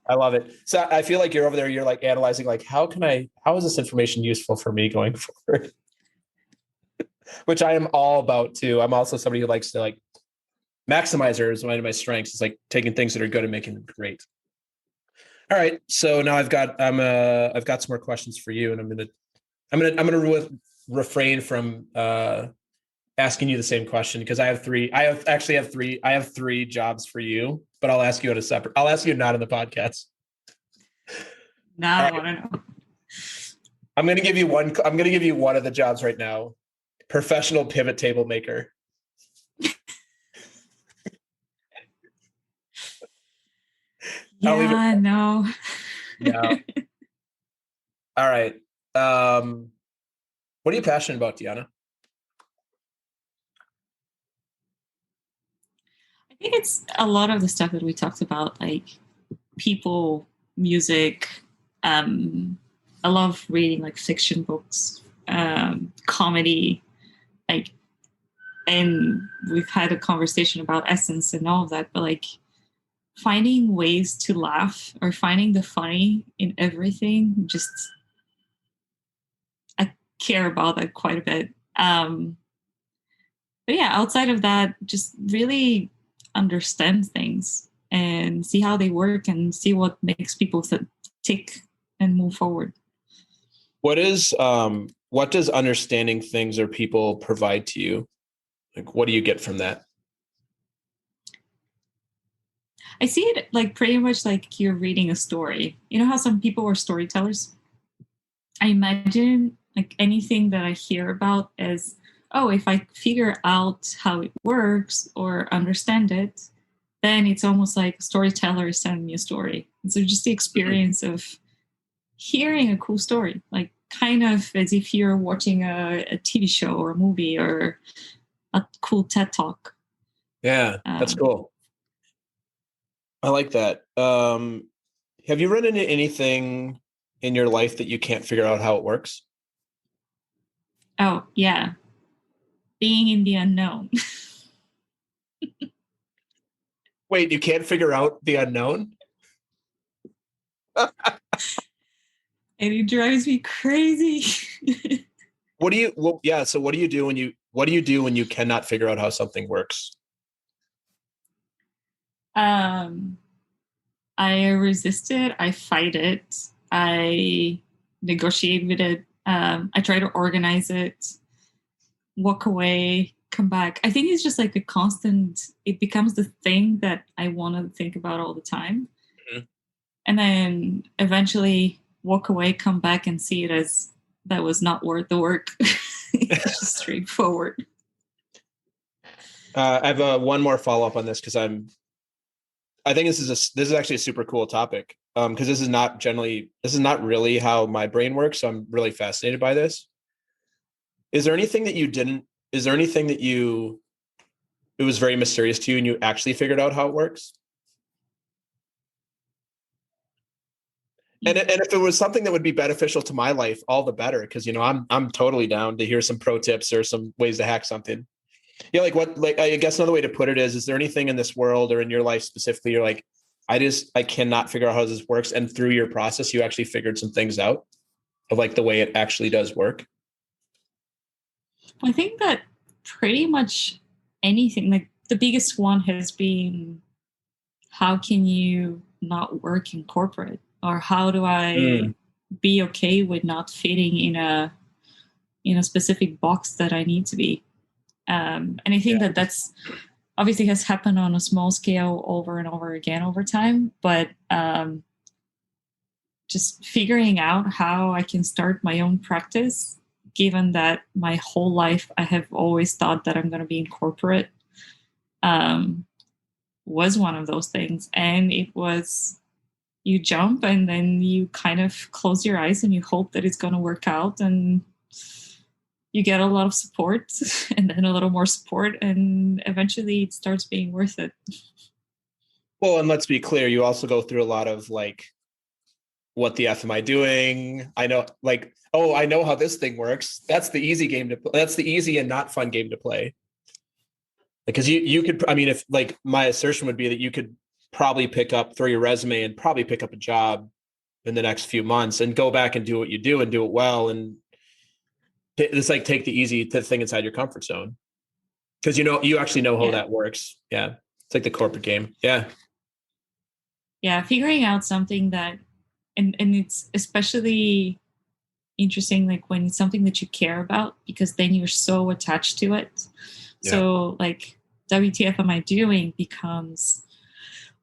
Speaker 1: I love it. So I feel like you're over there, you're like analyzing, like, how is this information useful for me going forward? Which I am all about too. I'm also somebody who likes to like maximizer is one of my strengths. It's like taking things that are good and making them great. All right. So now I've got some more questions for you, and I'm gonna refrain from asking you the same question, because I have three jobs for you, but I'll ask you not in the podcast.
Speaker 2: Now I want to know.
Speaker 1: I'm going to give you one of the jobs right now. Professional pivot table maker.
Speaker 2: Yeah, no.
Speaker 1: No. All right. What are you passionate about, Deanna?
Speaker 2: I think it's a lot of the stuff that we talked about, like people, music, I love reading like fiction books, comedy, like, and we've had a conversation about essence and all of that, but like finding ways to laugh or finding the funny in everything, just I care about that quite a bit. But yeah, outside of that, just really understand things and see how they work and see what makes people tick and move forward.
Speaker 1: What does understanding things or people provide to you? Like, what do you get from that?
Speaker 2: I see it like pretty much like you're reading a story. You know how some people are storytellers? I imagine like anything that I hear about as, oh, if I figure out how it works or understand it, then it's almost like a storyteller is telling me a story. And so just the experience of hearing a cool story, like kind of as if you're watching a TV show or a movie or a cool TED Talk.
Speaker 1: Yeah, that's cool. I like that. Have you run into anything in your life that you can't figure out how it works?
Speaker 2: Oh, yeah. Being in the unknown.
Speaker 1: Wait, you can't figure out the unknown?
Speaker 2: And it drives me crazy.
Speaker 1: So what do you do when you cannot figure out how something works?
Speaker 2: I resist it. I fight it. I negotiate with it. I try to organize it, walk away, come back. I think it's just like a constant, it becomes the thing that I want to think about all the time. Mm-hmm. And then eventually walk away, come back and see it as that was not worth the work. It's just straightforward.
Speaker 1: I have one more follow-up on this because I think this is actually a super cool topic. Because this is not really how my brain works. So I'm really fascinated by this. Is there anything that it was very mysterious to you and you actually figured out how it works? And if it was something that would be beneficial to my life, all the better. Because I'm totally down to hear some pro tips or some ways to hack something. Yeah, I guess another way to put it is there anything in this world or in your life specifically you're like, I cannot figure out how this works, and through your process you actually figured some things out of like the way it actually does work?
Speaker 2: I think that pretty much anything, like the biggest one has been, how can you not work in corporate? Or how do I be okay with not fitting in a specific box that I need to be? And I think that's obviously has happened on a small scale over and over again over time, but just figuring out how I can start my own practice, given that my whole life I have always thought that I'm going to be in corporate, was one of those things. And it was, you jump and then you kind of close your eyes and you hope that it's going to work out, and you get a lot of support and then a little more support, and eventually it starts being worth it.
Speaker 1: Well, and let's be clear, you also go through a lot of like, what the F am I doing? I know, like, oh, I know how this thing works. That's the easy game to play. That's the easy and not fun game to play. Because you could, I mean, if like my assertion would be that you could probably throw your resume and probably pick up a job in the next few months and go back and do what you do and do it well. And it's like, take the easy thing inside your comfort zone. Because you actually know how that works. Yeah. It's like the corporate game. Yeah.
Speaker 2: Yeah. Figuring out something that, and it's especially interesting, like when it's something that you care about, because then you're so attached to it. Yeah. So like, WTF am I doing becomes,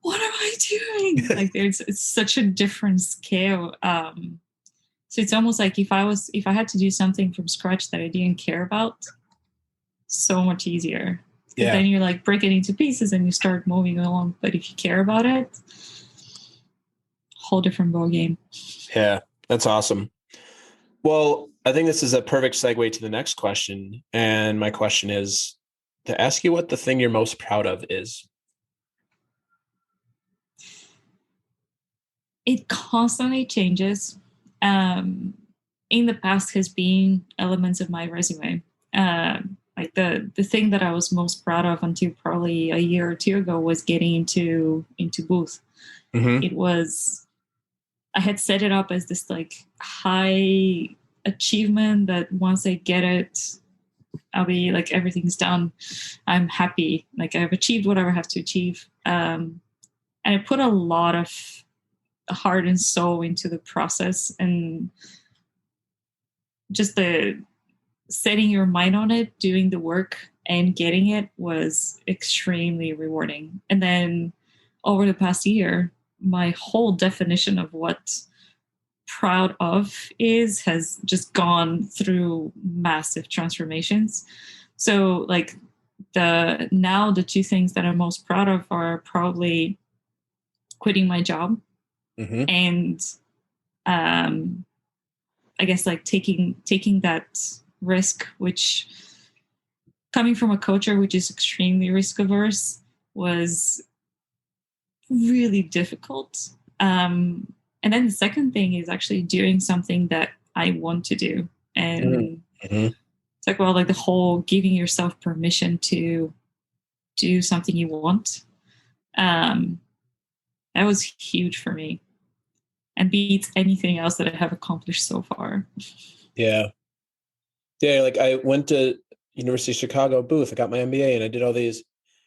Speaker 2: what am I doing? Like it's such a different scale. So it's almost like if I had to do something from scratch that I didn't care about, so much easier. Because then you're like break it into pieces and you start moving along. But if you care about it, whole different ball game.
Speaker 1: Yeah, that's awesome. Well, I think this is a perfect segue to the next question. And my question is to ask you what the thing you're most proud of is.
Speaker 2: It constantly changes. in the past has been elements of my resume. Like the thing that I was most proud of until probably a year or two ago was getting into booth.
Speaker 1: Mm-hmm.
Speaker 2: It was, I had set it up as this like high achievement that once I get it, I'll be like, everything's done. I'm happy. Like I've achieved whatever I have to achieve. And I put a lot of heart and soul into the process, and just the setting your mind on it, doing the work and getting it was extremely rewarding. And then over the past year, my whole definition of what proud of has just gone through massive transformations. So like the two things that I'm most proud of are probably quitting my job,
Speaker 1: Mm-hmm.
Speaker 2: and I guess like taking that risk, which coming from a culture which is extremely risk averse was really difficult. And then the second thing is actually doing something that I want to do. And
Speaker 1: Mm-hmm.
Speaker 2: talk about like the whole giving yourself permission to do something you want. That was huge for me and beats anything else that I have accomplished so far.
Speaker 1: Yeah. Yeah. Like I went to University of Chicago booth. I got my MBA and I did all these.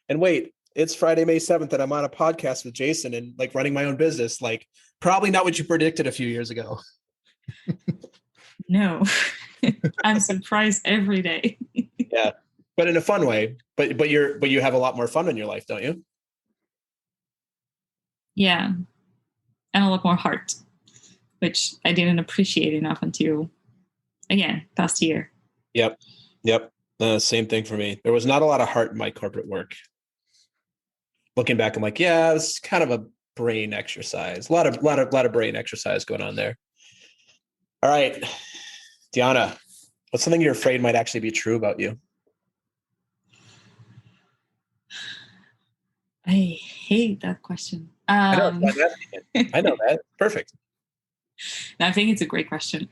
Speaker 1: And wait, it's Friday, May 7th, and I'm on a podcast with Jason and like running my own business. Like probably not what you predicted a few years ago.
Speaker 2: No, I'm surprised every day.
Speaker 1: Yeah. But in a fun way. But you have a lot more fun in your life, don't you?
Speaker 2: Yeah. And a lot more heart, which I didn't appreciate enough until, again, past year.
Speaker 1: Yep. Same thing for me. There was not a lot of heart in my corporate work. Looking back, I'm like, yeah, it's kind of a brain exercise. A lot of brain exercise going on there. All right, Diana, what's something you're afraid might actually be true about you?
Speaker 2: I hate that question.
Speaker 1: I know that. Perfect.
Speaker 2: I think it's a great question.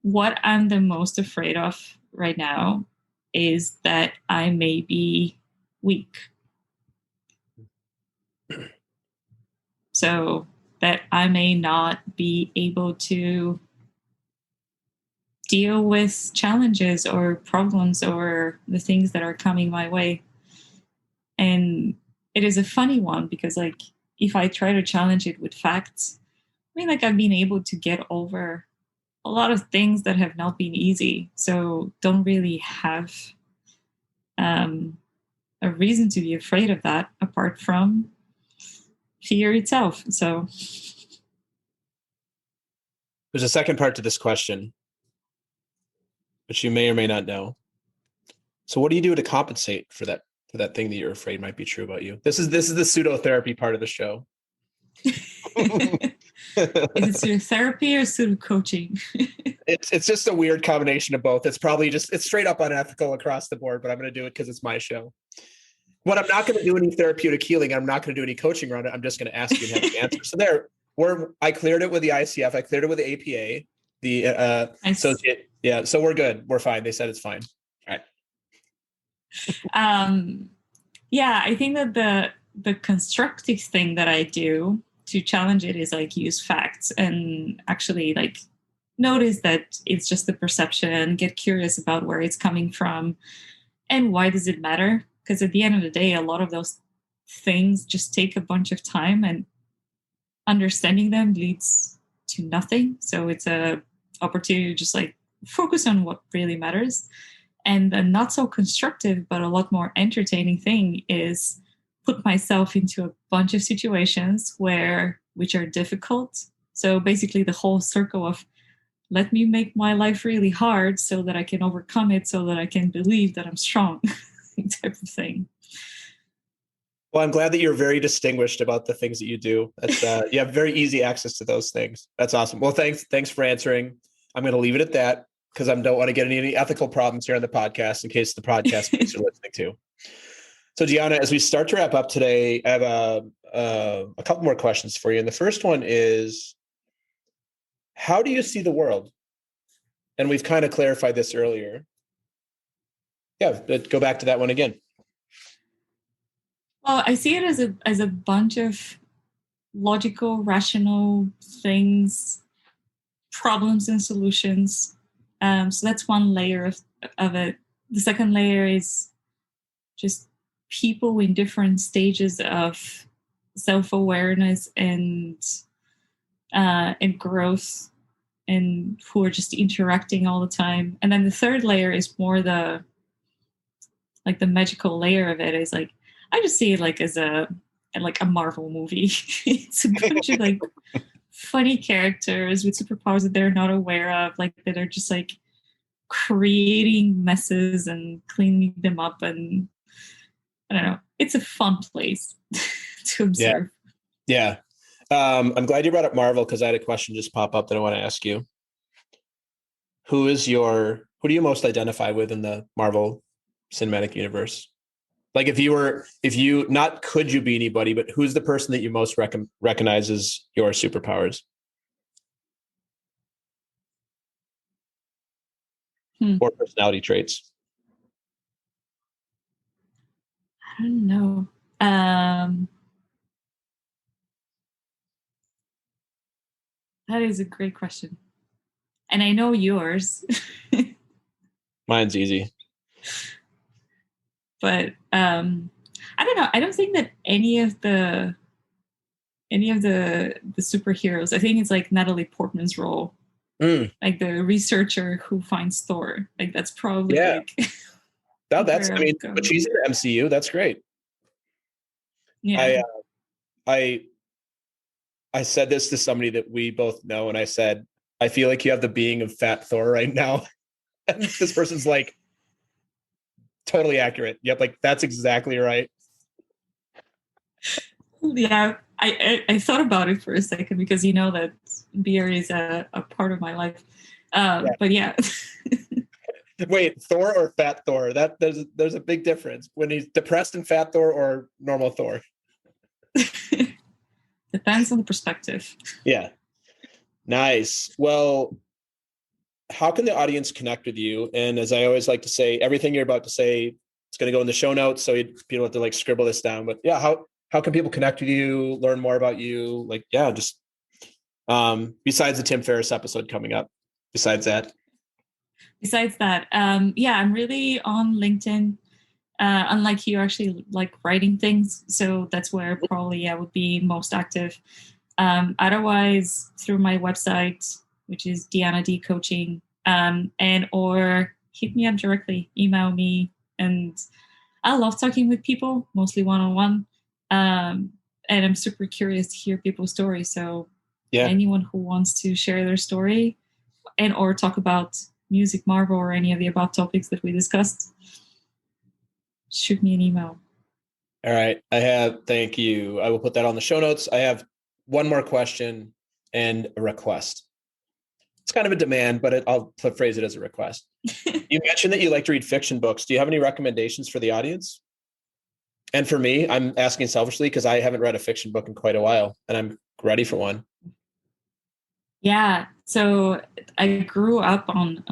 Speaker 2: What I'm the most afraid of right now is that I may be weak. So that I may not be able to deal with challenges or problems or the things that are coming my way. And it is a funny one because like if I try to challenge it with facts, I mean, like I've been able to get over a lot of things that have not been easy. So don't really have a reason to be afraid of that apart from fear itself. So
Speaker 1: there's a second part to this question, which you may or may not know. So what do you do to compensate for that thing that you're afraid might be true about you? This is the pseudo therapy part of the show.
Speaker 2: Is it pseudo therapy or pseudo coaching?
Speaker 1: It's just a weird combination of both. It's probably it's straight up unethical across the board, but I'm going to do it because it's my show. What I'm not going to do any therapeutic healing. I'm not going to do any coaching around it. I'm just going to ask you and have an answer. So I cleared it with the ICF. I cleared it with the APA. The associate. Yeah. So we're good. We're fine. They said it's fine. All
Speaker 2: right. Yeah, I think that the constructive thing that I do to challenge it is like use facts and actually like notice that it's just the perception, get curious about where it's coming from and why does it matter? Because at the end of the day, a lot of those things just take a bunch of time and understanding them leads to nothing. So it's a opportunity to just like focus on what really matters. And the not so constructive, but a lot more entertaining thing is put myself into a bunch of situations which are difficult. So basically the whole circle of let me make my life really hard so that I can overcome it, so that I can believe that I'm strong type of thing.
Speaker 1: Well, I'm glad that you're very distinguished about the things that you do. That's you have very easy access to those things. That's awesome. Well, thanks for answering. I'm going to leave it at that because I don't want to get any ethical problems here on the podcast in case the podcast folks are listening to. So, Diana, as we start to wrap up today, I have a couple more questions for you. And the first one is, how do you see the world? And we've kind of clarified this earlier. Yeah, but go back to that one again.
Speaker 2: Well, I see it as a bunch of logical, rational things, problems and solutions. So that's one layer of it. The second layer is just people in different stages of self-awareness and growth, and who are just interacting all the time. And then the third layer is more the magical layer of it. Is like, I just see it like as a Marvel movie. It's a bunch of like funny characters with superpowers that they're not aware of, like that are just like creating messes and cleaning them up, and I don't know. It's a fun place to observe.
Speaker 1: Yeah. I'm glad you brought up Marvel, because I had a question just pop up that I want to ask you. Who do you most identify with in the Marvel Cinematic Universe? Like could you be anybody, but who's the person that you most recognize as your superpowers? Or personality traits?
Speaker 2: I don't know. That is a great question. And I know yours.
Speaker 1: Mine's easy.
Speaker 2: But I don't know. I don't think that any of the superheroes, I think it's like Natalie Portman's role. Like the researcher who finds Thor. Like that's probably like
Speaker 1: but she's in the MCU. That's great.
Speaker 2: Yeah.
Speaker 1: I said this to somebody that we both know, and I said, I feel like you have the being of Fat Thor right now. And this person's like, totally accurate. Yep, like that's exactly right.
Speaker 2: Yeah, I thought about it for a second, because you know that beer is a part of my life. But yeah.
Speaker 1: Wait, Thor or Fat Thor? That there's a big difference when he's depressed and Fat Thor, or normal Thor.
Speaker 2: Depends on the perspective.
Speaker 1: Yeah. Nice. Well, how can the audience connect with you? And as I always like to say, everything you're about to say, it's going to go in the show notes, so people have to like scribble this down. But yeah, how can people connect with you, learn more about you? Like, yeah, just besides the Tim Ferriss episode coming up, besides that,
Speaker 2: I'm really on LinkedIn. Unlike you, actually like writing things, so that's where probably I would be most active. Otherwise, through my website, which is Deanna D Coaching, and or hit me up directly, email me, and I love talking with people, mostly one-on-one. And I'm super curious to hear people's stories. So anyone who wants to share their story and or talk about music, Marvel, or any of the above topics that we discussed, shoot me an email.
Speaker 1: All right. Thank you. I will put that on the show notes. I have one more question and a request. It's kind of a demand, but I'll phrase it as a request. You mentioned that you like to read fiction books. Do you have any recommendations for the audience? And for me, I'm asking selfishly because I haven't read a fiction book in quite a while, and I'm ready for one.
Speaker 2: Yeah. So I grew up on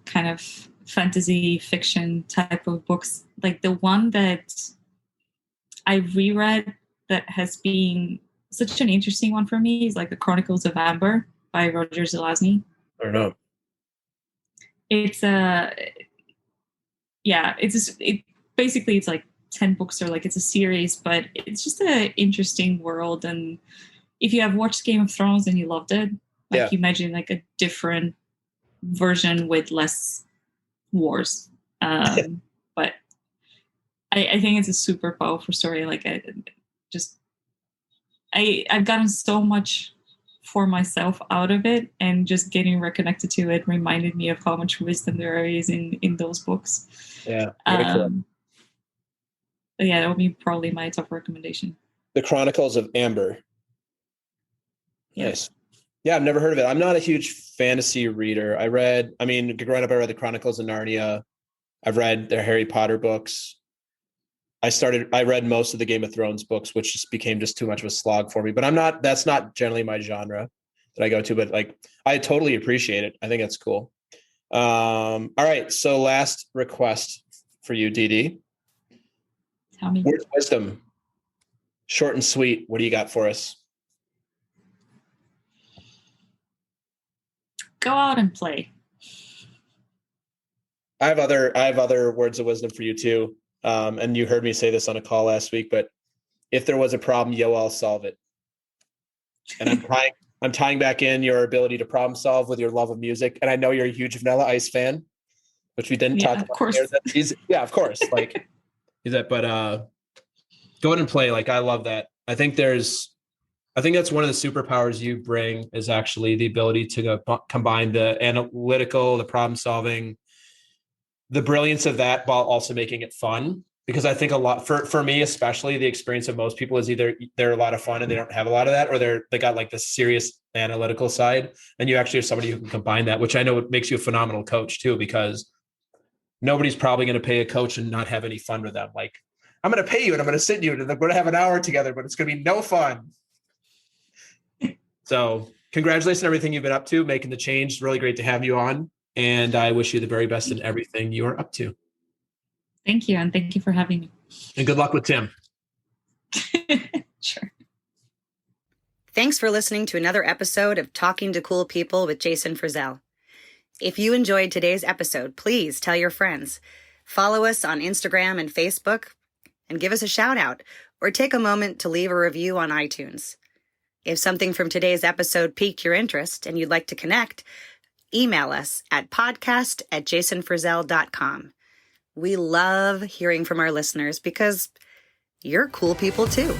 Speaker 2: kind of fantasy fiction type of books. Like the one that I reread that has been such an interesting one for me is like The Chronicles of Amber by Roger Zelazny.
Speaker 1: I don't know.
Speaker 2: It's basically it's like 10 books, or like it's a series, but it's just an interesting world. And if you have watched Game of Thrones and you loved it, you imagine like a different version with less wars. But I think it's a super powerful story. Like I've gotten so much for myself out of it, and just getting reconnected to it reminded me of how much wisdom there is in those books.
Speaker 1: Yeah.
Speaker 2: But yeah, that would be probably my top recommendation.
Speaker 1: The Chronicles of Amber.
Speaker 2: Yeah.
Speaker 1: Nice. Yeah, I've never heard of it. I'm not a huge fantasy reader. Growing up, I read the Chronicles of Narnia. I've read their Harry Potter books. I read most of the Game of Thrones books, which just became too much of a slog for me, but that's not generally my genre. that I go to, but like, I totally appreciate it. I think that's cool. All right. So last request for you, DD.
Speaker 2: Tell me.
Speaker 1: Word of wisdom. Short and sweet. What do you got for us?
Speaker 2: Go out and play.
Speaker 1: I have other words of wisdom for you too. And you heard me say this on a call last week, but if there was a problem, I'll solve it. And I'm tying back in your ability to problem solve with your love of music. And I know you're a huge Vanilla Ice fan, which we didn't talk about.
Speaker 2: Of course.
Speaker 1: Yeah, of course. Like, is that, but go ahead and play. Like, I love that. I think that's one of the superpowers you bring is actually the ability to combine the analytical, the problem solving, the brilliance of that while also making it fun. Because I think a lot for me, especially the experience of most people is either they're a lot of fun and they don't have a lot of that, or they got like the serious analytical side. And you actually have somebody who can combine that, which I know makes you a phenomenal coach too, because nobody's probably going to pay a coach and not have any fun with them. Like, I'm going to pay you and I'm going to sit you and we're going to have an hour together, but it's going to be no fun. So congratulations on everything you've been up to, making the change. It's really great to have you on. And I wish you the very best in everything you are up to.
Speaker 2: Thank you. And thank you for having me.
Speaker 1: And good luck with Tim.
Speaker 2: Sure.
Speaker 3: Thanks for listening to another episode of Talking to Cool People with Jason Frizzell. If you enjoyed today's episode, please tell your friends. Follow us on Instagram and Facebook and give us a shout out, or take a moment to leave a review on iTunes. If something from today's episode piqued your interest and you'd like to connect, email us at podcast@jasonfrizzell.com. We love hearing from our listeners because you're cool people too.